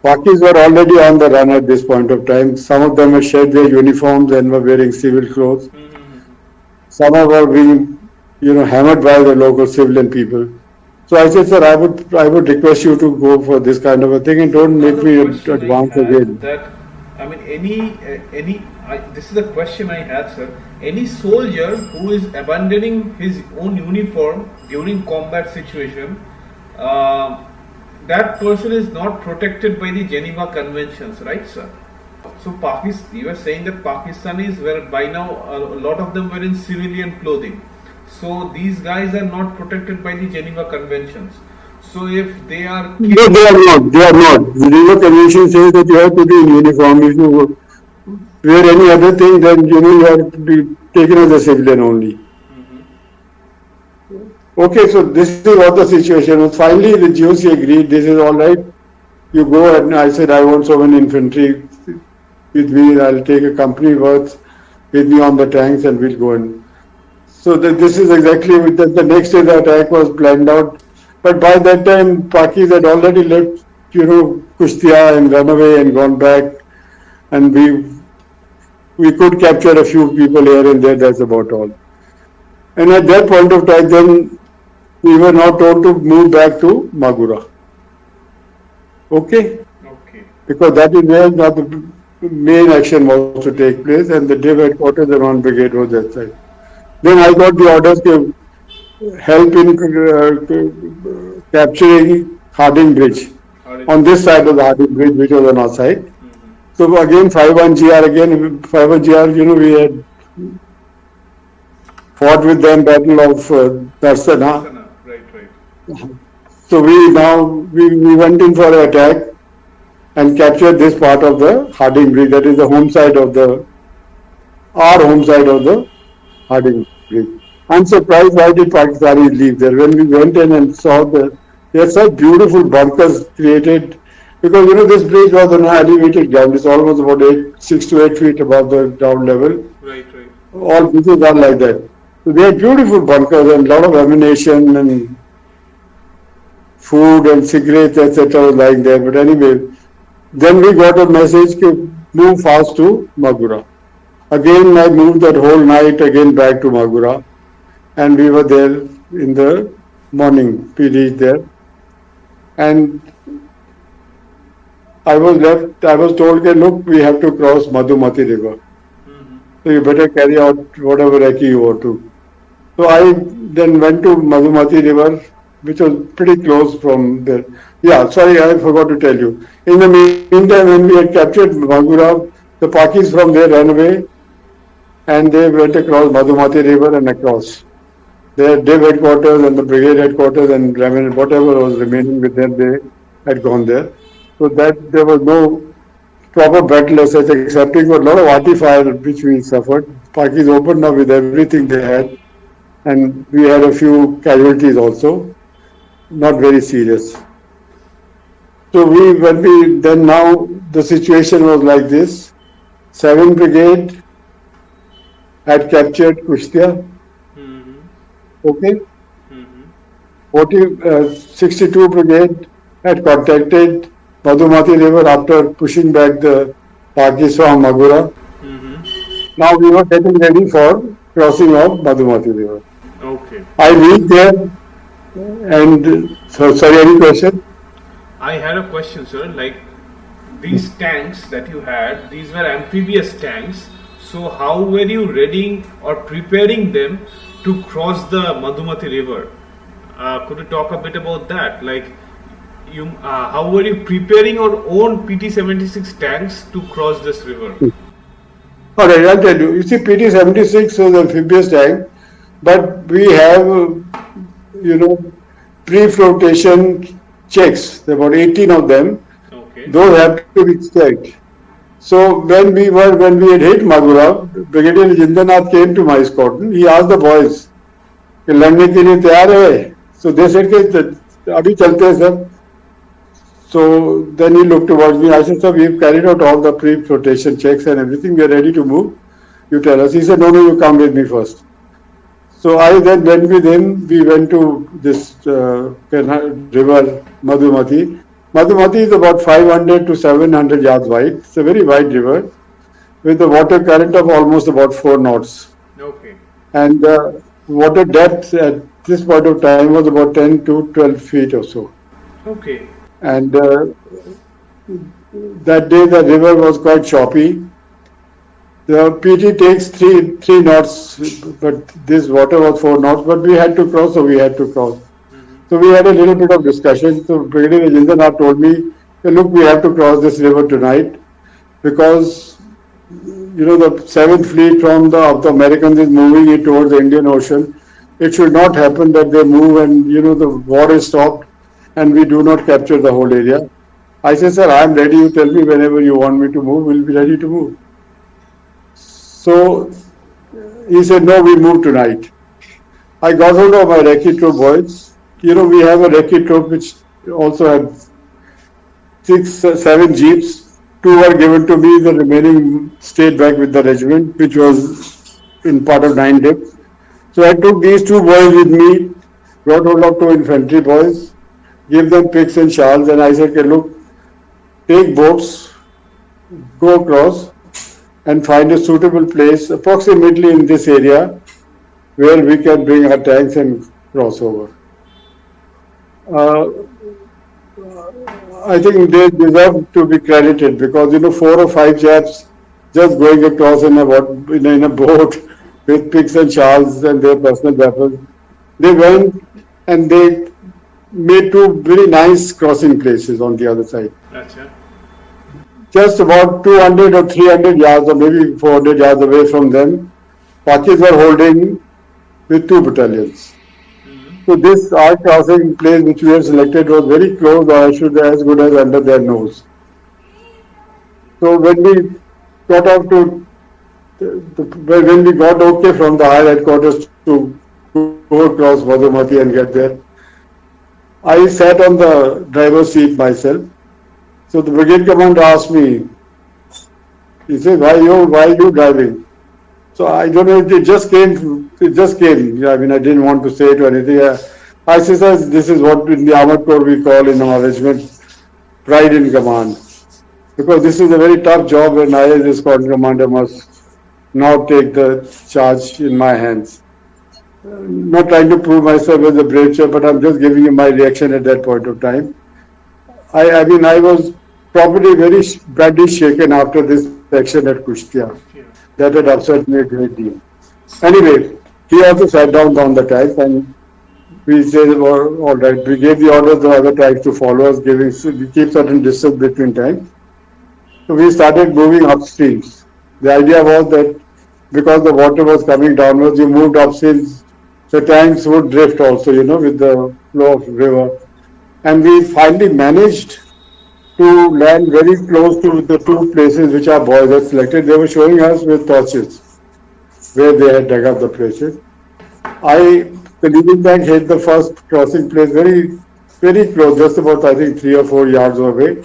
Pakis were already on the run at this point of time. Some of them had shed their uniforms and were wearing civil clothes. Some were being, hammered by the local civilian people. So I said, sir, I would request you to go for this kind of a thing and don't make me advance again. This is a question I had, sir. Any soldier who is abandoning his own uniform during combat situation, that person is not protected by the Geneva Conventions, right, sir? So you were saying that Pakistanis were by now, a lot of them were in civilian clothing. So these guys are not protected by the Geneva Conventions. So if they are No, they killing, are not. They are not. The Geneva Convention says that you have to be in uniform. If you wear any other thing, then you have to be taken as a civilian only. Okay, so this is what the situation was. Finally, the GOC agreed. This is all right. You go, and I said I want so many infantry with me. I'll take a company worth with me on the tanks, and we'll go in. So this is exactly the next day the attack was planned out. But by that time, Pakis had already left, Kushtia and run away and gone back, and we could capture a few people here and there. That's about all. And at that point of time, then we were now told to move back to Magura. Okay, okay, because that is where now the main action was to take place, and the Div headquarters and one brigade was that side. Then I got the orders to help in capturing Harding Bridge on this side of the Harding Bridge, which was on our side. So again, 5-1 GR, again 5-1 GR, we had fought with them Battle of Darsana. right. So we went in for an attack and captured this part of the Harding Bridge. That is the home side of our home side of the Harding Bridge. I'm surprised why did Pakistanis leave there. When we went in and saw there are such beautiful bunkers created, because this bridge was on an elevated ground. It's almost about 6 to 8 feet above the ground level. Right. All bridges are like that. So they have beautiful bunkers and a lot of ammunition and food and cigarettes, etc. was lying there. But anyway, then we got a message to move fast to Magura. Again, I moved that whole night again back to Magura, and we were there in the morning. We reached there, and I was told, look, we have to cross Madhumati River. So you better carry out whatever recce you want to. So I then went to Madhumati River, which was pretty close from there. Yeah, sorry, I forgot to tell you. In the meantime, when we had captured Magura, the Pakis from there ran away, and they went across Madhumati River and across. Their Div headquarters and the brigade headquarters and whatever was remaining with them, they had gone there. So that there was no proper battle as such, excepting for a lot of arty fire which we suffered. Pakis opened up with everything they had, and we had a few casualties also, not very serious. So then now the situation was like this. 7th Brigade had captured Kushtia. Okay. 62 Brigade had contacted Madhumati River after pushing back the Pakis from Magura. Now we were getting ready for crossing of Madhumati River. Okay. I reached there, and sorry, any question? I had a question, sir. Like these tanks that you had, these were amphibious tanks. So how were you readying or preparing them to cross the Madhumati River? Could you talk a bit about that? Like how were you preparing your own PT-76 tanks to cross this river? All right, I'll tell you. You see, PT-76 was amphibious tank, but we have, pre-flotation checks. There are about 18 of them. Okay. Those have to be checked. So when we had hit Magura, Brigadier Jhenidah came to my squadron. He asked the boys, "लड़ने के लिए तैयार है?" So they said, "अभी चलते हैं sir." So then he looked towards me. I said, "Sir, we've carried out all the pre-flotation checks and everything. We are ready to move. You tell us." He said, "No, you come with me first." So I then went with him. We went to this river, Madhumati. Madhumati is about 500 to 700 yards wide. It's a very wide river with a water current of almost about 4 knots. Okay. And the water depth at this point of time was about 10 to 12 feet or so. Okay. And that day the river was quite choppy. The PT takes three knots, but this water was 4 knots, but we had to cross, so we had to cross. So we had a little bit of discussion. So Brigadier Jhenidah told me, "Look, we have to cross this river tonight because the 7th Fleet of the Americans is moving it towards the Indian Ocean. It should not happen that they move and the war is stopped and we do not capture the whole area. I said, sir, I am ready. You tell me whenever you want me to move, we'll be ready to move. So he said, no, we move tonight. I got hold of my recce troop boys. We have a recce troop which also had seven jeeps. Two were given to me. The remaining stayed back with the regiment, which was in part of 9 Dip. So I took these two boys with me, got hold of two infantry boys, gave them picks and shawls, and I said, okay, look, take boats, go across, and find a suitable place approximately in this area where we can bring our tanks and cross over. Uh, I think they deserve to be credited because four or five chaps just going across in a boat with picks and shawls and their personal weapons. They went and they made two very nice crossing places on the other side. Gotcha. Just about 200 or 300 yards or maybe 400 yards away from them, Pakis were holding with two battalions. So this our crossing place which we had selected was very close, or I should as good as under their nose. So when we got off to when we got okay from the higher headquarters to go across Madhumati and get there, I sat on the driver's seat myself. So the brigade commander asked me, he said, why are you driving? So I don't know, it just came. I mean, I didn't want to say it or anything. I said, sir, this is what in the Armored Corps we call in our regiment pride in command. Because this is a very tough job and I as a squadron commander must now take the charge in my hands. Not trying to prove myself as a brave chap, but I'm just giving you my reaction at that point of time. I mean, I was probably very badly shaken after this action at Kushtia. That had upset me a great deal. Anyway, he also sat down the tank and we said, all right, we gave the orders to other tanks to follow us, we keep certain distance between tanks. So we started moving upstreams. The idea was that because the water was coming downwards, you moved upstreams, the tanks would drift also, with the flow of river. And we finally managed to land very close to the two places which our boys had selected. They were showing us with torches where they had dug up the places. The leading tank hit the first crossing place very, very close, just about I think 3 or 4 yards away.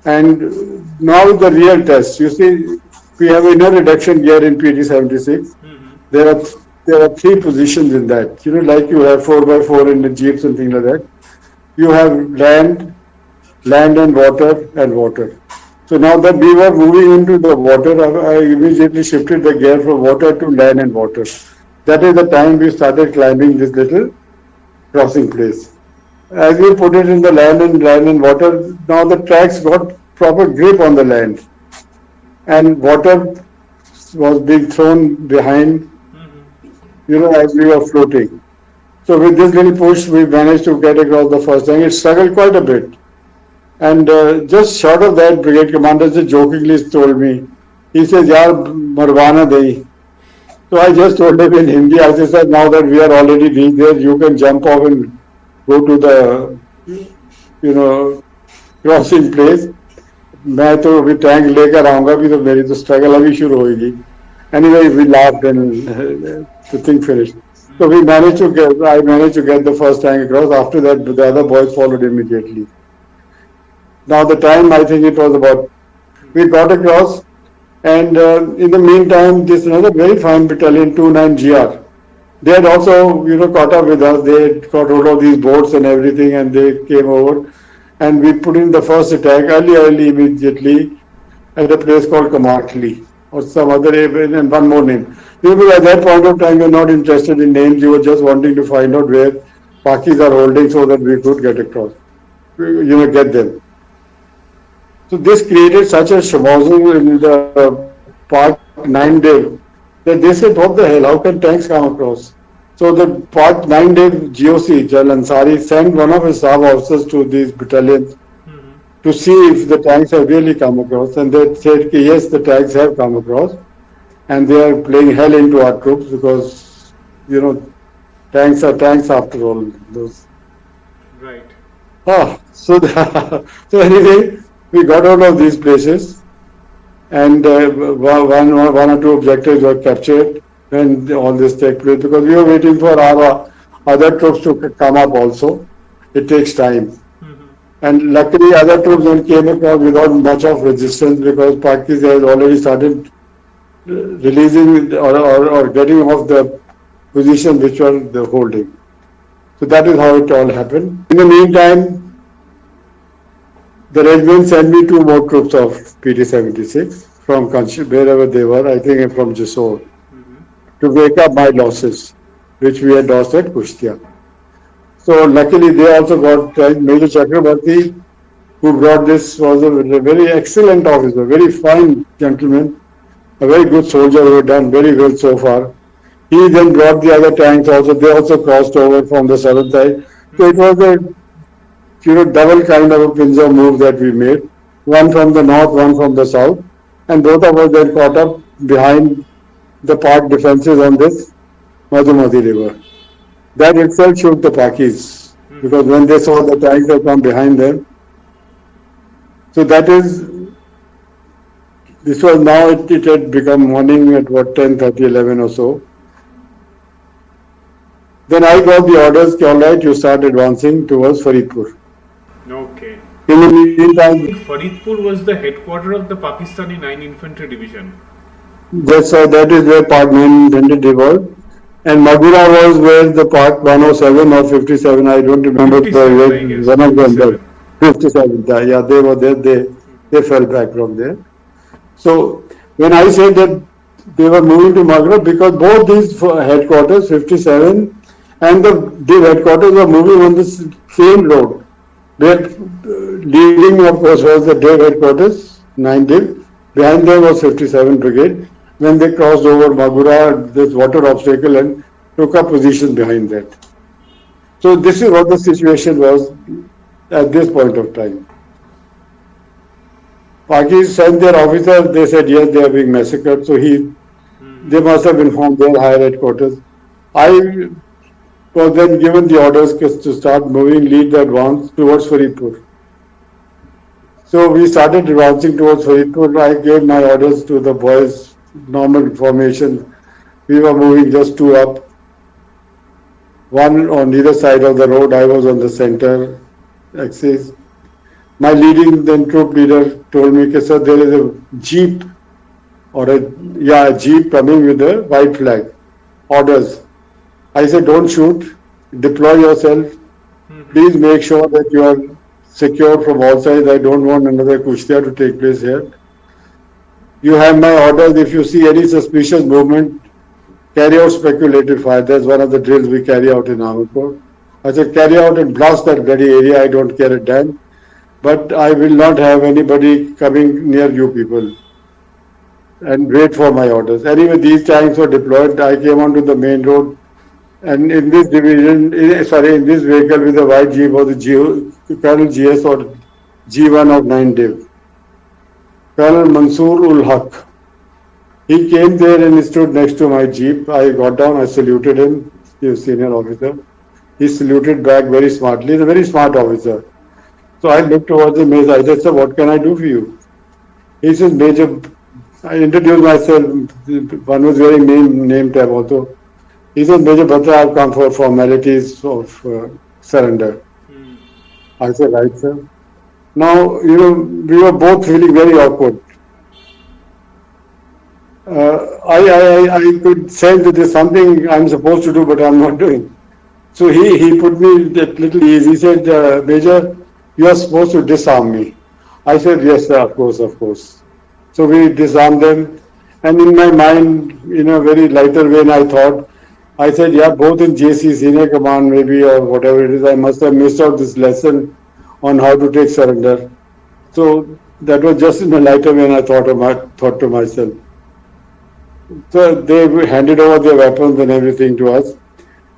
And now the real test. You see, we have inner reduction gear in PT-76. There are three positions in that. Like you have 4x4 in the jeeps and things like that. You have land and water. So now that we were moving into the water, I immediately shifted the gear from water to land and water. That is the time we started climbing this little crossing place. As we put it in the land and water, now the tracks got proper grip on the land. And water was being thrown behind, as we were floating. So with this little push, we managed to get across the first tank. It struggled quite a bit. And just short of that, brigade commander just jokingly told me, he says, yaar, marwana dehi. So I just told him in Hindi, I said, now that we are already reached there, you can jump off and go to the, crossing place. मैं तो अभी tank लेकर आऊंगा भी तो मेरी तो struggle अभी शुरू होगी. Anyway, we laughed and the thing finished. So I managed to get the first tank across. After that, the other boys followed immediately. Now the time, I think it was we got across, and in the meantime, this another very fine battalion, 29 GR, they had also, caught up with us. They had got hold of these boats and everything, and they came over, and we put in the first attack early immediately at a place called Kamatli, or some other, and one more name. Because at that point of time, you're not interested in names. You were just wanting to find out where Pakis are holding so that we could get across, get them. So this created such a shamozu in the Part-9 Div that they said, what the hell, how can tanks come across? So the Part-9 Div GOC, Jal Ansari, sent one of his staff officers to these battalions to see if the tanks have really come across. And they said, yes, the tanks have come across. And they are playing hell into our troops because, Tanks are tanks after all. Those. Right. So so anyway, we got out of these places, and one or two objectives were captured when all this took place because we were waiting for our other troops to come up also. It takes time. And luckily, other troops then came across without much of resistance because Pakistan has already started releasing or getting off the position which were the holding. So that is how it all happened. In the meantime, the regiment sent me two more troops of PT 76 from wherever they were, I think from Jessore, to make up my losses, which we had lost at Kushtia. So luckily, they also got Major Chakrabarti, who brought this, was a very excellent officer, very fine gentleman, a very good soldier who had done very well so far. He then brought the other tanks also. They also crossed over from the southern side. So it was a double kind of a pincer move that we made. One from the north, one from the south, and both of us then caught up behind the park defences on this Madhumati River. That itself shook the Pakis because when they saw the tanks that come behind them. So that is, this was now it had become morning at what 10:30, 11 or so. Then I got the orders, all right, you start advancing towards Faridpur. Okay. In the meantime, Faridpur was the headquarters of the Pakistani 9 Infantry Division. that is where Part 9 intended to evolve. And Magura was where the Part 107 or 57, I don't remember 57, I guess. one of them. 57. 57, yeah, they were there, they fell back from there. So when I said that they were moving to Magura, because both these headquarters, 57 and the div headquarters, were moving on the same road. Where leading, of course, was the div headquarters, 9 div. Behind them was 57 Brigade. When they crossed over Magura, this water obstacle, and took up position behind that. So this is what the situation was at this point of time. Pakis sent their officer, they said yes, they are being massacred, so they must have informed their higher headquarters. I was then given the orders to start moving, lead the advance towards Faridpur. So we started advancing towards Faridpur. I gave my orders to the boys, normal formation. We were moving just two up. One on either side of the road, I was on the center axis. My leading then troop leader told me, sir, there is a jeep a jeep coming with a white flag. Orders. I said, don't shoot, deploy yourself. Please make sure that you are secure from all sides. I don't want another Kushtia to take place here. You have my orders. If you see any suspicious movement, carry out speculative fire. That's one of the drills we carry out in Armored Corps. I said, carry out and blast that bloody area. I don't care a damn. But I will not have anybody coming near you people. And wait for my orders. Anyway, these tanks were deployed. I came onto the main road. And in this division, in this vehicle with a white jeep was the Colonel GSO G1 of 9 Div. Colonel Mansoor ul Haq. He came there and stood next to my jeep. I got down, I saluted him, he was senior officer. He saluted back very smartly. He's a very smart officer. So I looked towards him. I said, sir, what can I do for you? He says, Major, I introduced myself. One was wearing name tag also. He said, Major Batra, I've come for formalities of surrender. I said, right, sir. Now, we were both feeling very awkward. I could sense that there's something I'm supposed to do, but I'm not doing. So he put me that little ease. He said, Major, you are supposed to disarm me. I said, yes, sir, of course, of course. So we disarmed them. And in my mind, in a very lighter vein, I said, yeah, both in JC, senior command maybe, or whatever it is, I must have missed out this lesson on how to take surrender. So that was just in a lighter vein, I thought to myself. So they handed over their weapons and everything to us.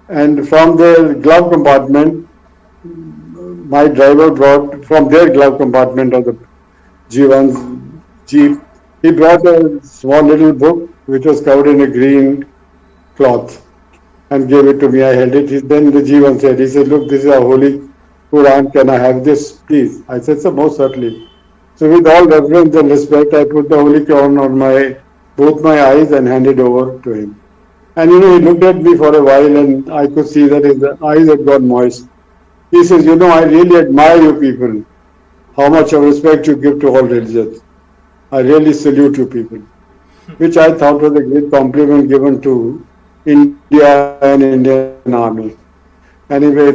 And from their glove compartment, my driver brought, from their glove compartment of the G1's Jeep, he brought a small little book which was covered in a green cloth. and gave it to me. I held it. Then the Jivan said, he said, look, this is a holy Quran. Can I have this, please? I said, so most certainly. So with all reverence and respect, I put the holy Quran on my both my eyes and handed over to him. And he looked at me for a while, and I could see that his eyes had gone moist. He says, I really admire you people, how much of respect you give to all religions. I really salute you people, which I thought was a great compliment given to India and Indian Army. Anyway,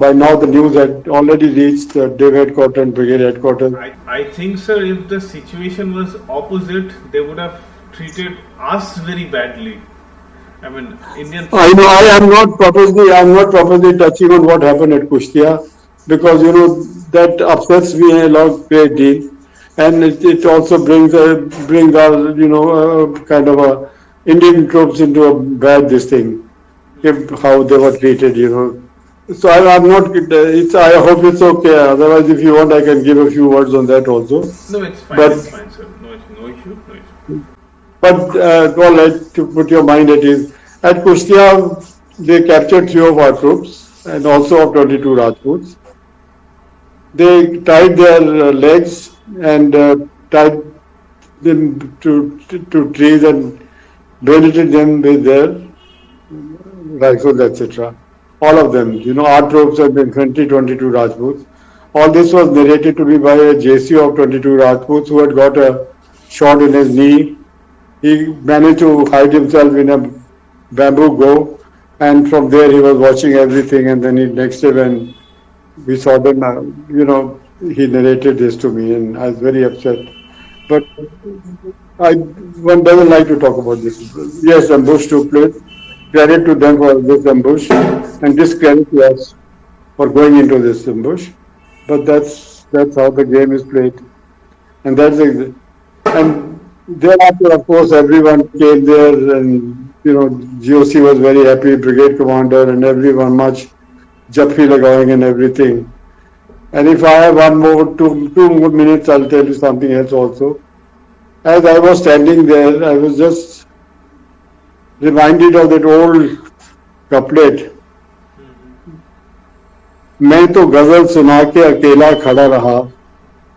by now the news had already reached the Div headquarters and brigade headquarters. I think, sir, if the situation was opposite, they would have treated us very badly. I mean, Indian I know forces. I am not purposely touching on what happened at Kushtia because that upsets me a lot great deal, and it also brings our kind of a Indian troops into a bad this thing, if how they were treated. So I'm not. It's. I hope it's okay. Otherwise, if you want, I can give a few words on that also. No, But it's fine, sir. No issue, no issue. all right, to put your mind at ease. At Kushtia, they captured three of our troops and also of 22 Rajputs. They tied their legs and tied them to trees and bayoneted them with their rifles, etc. All of them, our troops and the infantry 22 Rajputs. All this was narrated to me by a JCO of 22 Rajputs who had got a shot in his knee. He managed to hide himself in a bamboo grove, and from there he was watching everything. And then next day when we saw them, he narrated this to me, and I was very upset. But one doesn't like to talk about this. Yes, ambush took place. Credit to them for this ambush, and discredit to us for going into this ambush. But that's how the game is played, and and thereafter, of course, everyone came there, and GOC was very happy, brigade commander, and everyone much jaffi lagawing and everything. And if I have two more minutes, I'll tell you something else also. As I was standing there, I was just reminded of that old couplet. मैं तो गजल सुना के अकेला खड़ा रहा,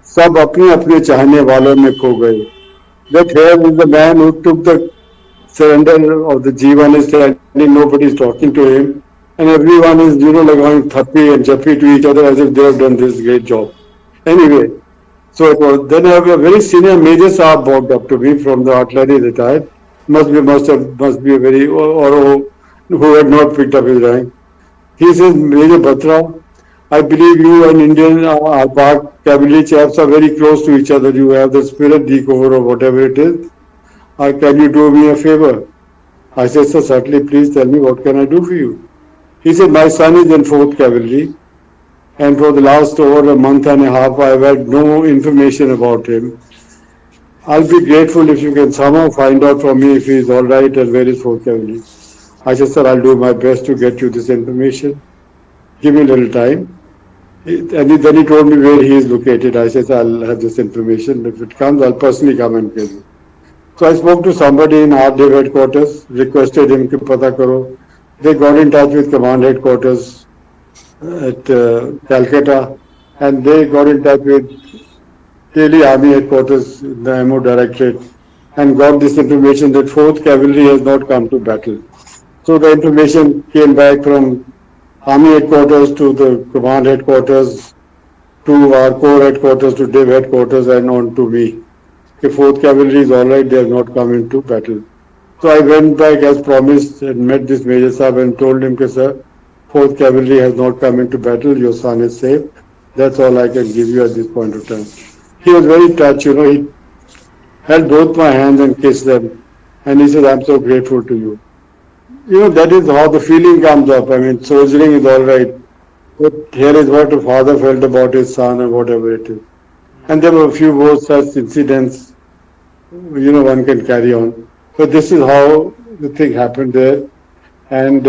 सब अपने अपने चाहने वालों में खो गए. That here is the man who took the surrender of the Jivan is standing, nobody is talking to him, and everyone is, like going thappi and jaffi to each other as if they have done this great job. Anyway, so it was. Then a very senior Major Saab walked up to me from the artillery retired. Must be a very, or who had not picked up his rank. He says, Major Batra, I believe you and Indian Pak cavalry chaps are very close to each other. You have the spirit decoder or whatever it is. Can you do me a favor? I said, sir, certainly, please tell me what can I do for you. He said, my son is in 4th Cavalry, and for the last over a month and a half, I have had no information about him. I'll be grateful if you can somehow find out from me if he is all right and where is 4th Cavalry. I said, sir, I'll do my best to get you this information. Give me a little time. And then he told me where he is located. I said, I'll have this information. If it comes, I'll personally come and get it. So I spoke to somebody in our Div headquarters, requested him to pata karo. They got in touch with command headquarters at Calcutta, and they got in touch with Delhi Army headquarters, the MO Directorate, and got this information that 4th Cavalry has not come to battle. So the information came back from Army headquarters to the command headquarters, to our corps headquarters, to Div headquarters, and on to me. The 4th Cavalry is all right, they have not come into battle. So I went back as promised and met this Major Saab and told him, sir, 4th Cavalry has not come into battle, your son is safe. That's all I can give you at this point of time. He was very touched, he held both my hands and kissed them. And he said, I'm so grateful to you. That is how the feeling comes up. I mean, soldiering is all right. But here is what a father felt about his son and whatever it is. And there were a few more such incidents, one can carry on. But this is how the thing happened there. And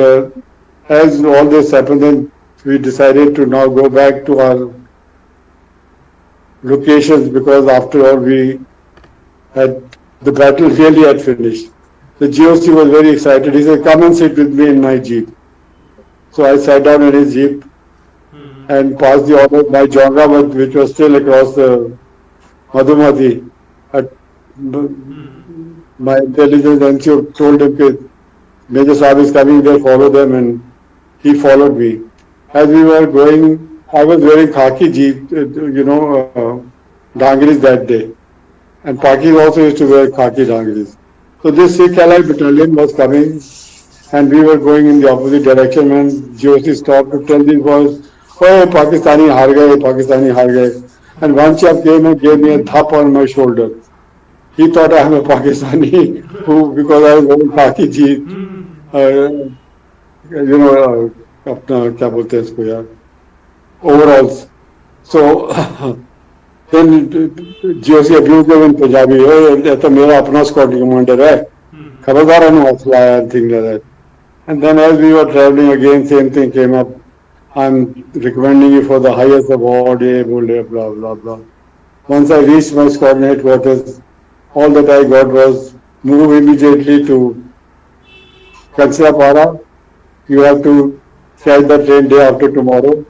as all this happened, then we decided to now go back to our locations because after all, the battle really had finished. The GOC was very excited. He said, "Come and sit with me in my jeep." So I sat down in his jeep and passed the order. My Jonga, which was still across the Madhumati, at my intelligence NCO told him that Major Saab is coming there, follow them, and he followed me. As we were going, I was wearing khaki jeep, dangris that day. And Pakis also used to wear khaki dangris. So this Sikh Allied battalion was coming, and we were going in the opposite direction, and GOC stopped to tell these boys, "Oh, Pakistani har gaye, Pakistani har gaye." And one chap came and gave me a thap on my shoulder. He thought I am a Pakistani because I was wearing khaki jeep, अपना क्या बोलते हैं इसको यार, overalls. So then GOC abused them in Punjabi. ये तो मेरा अपना squad commander है, खबरदार है ना फलाया and things like that. And then as we were traveling again, same thing came up. I'm recommending you for the highest award, blah blah blah. Once I reached my squadron headquarters, all that I got was move immediately to Kansapara. You have to catch the train day after tomorrow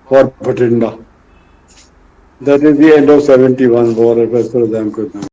for Bhatinda. That is the end of 71 war as far as I am concerned.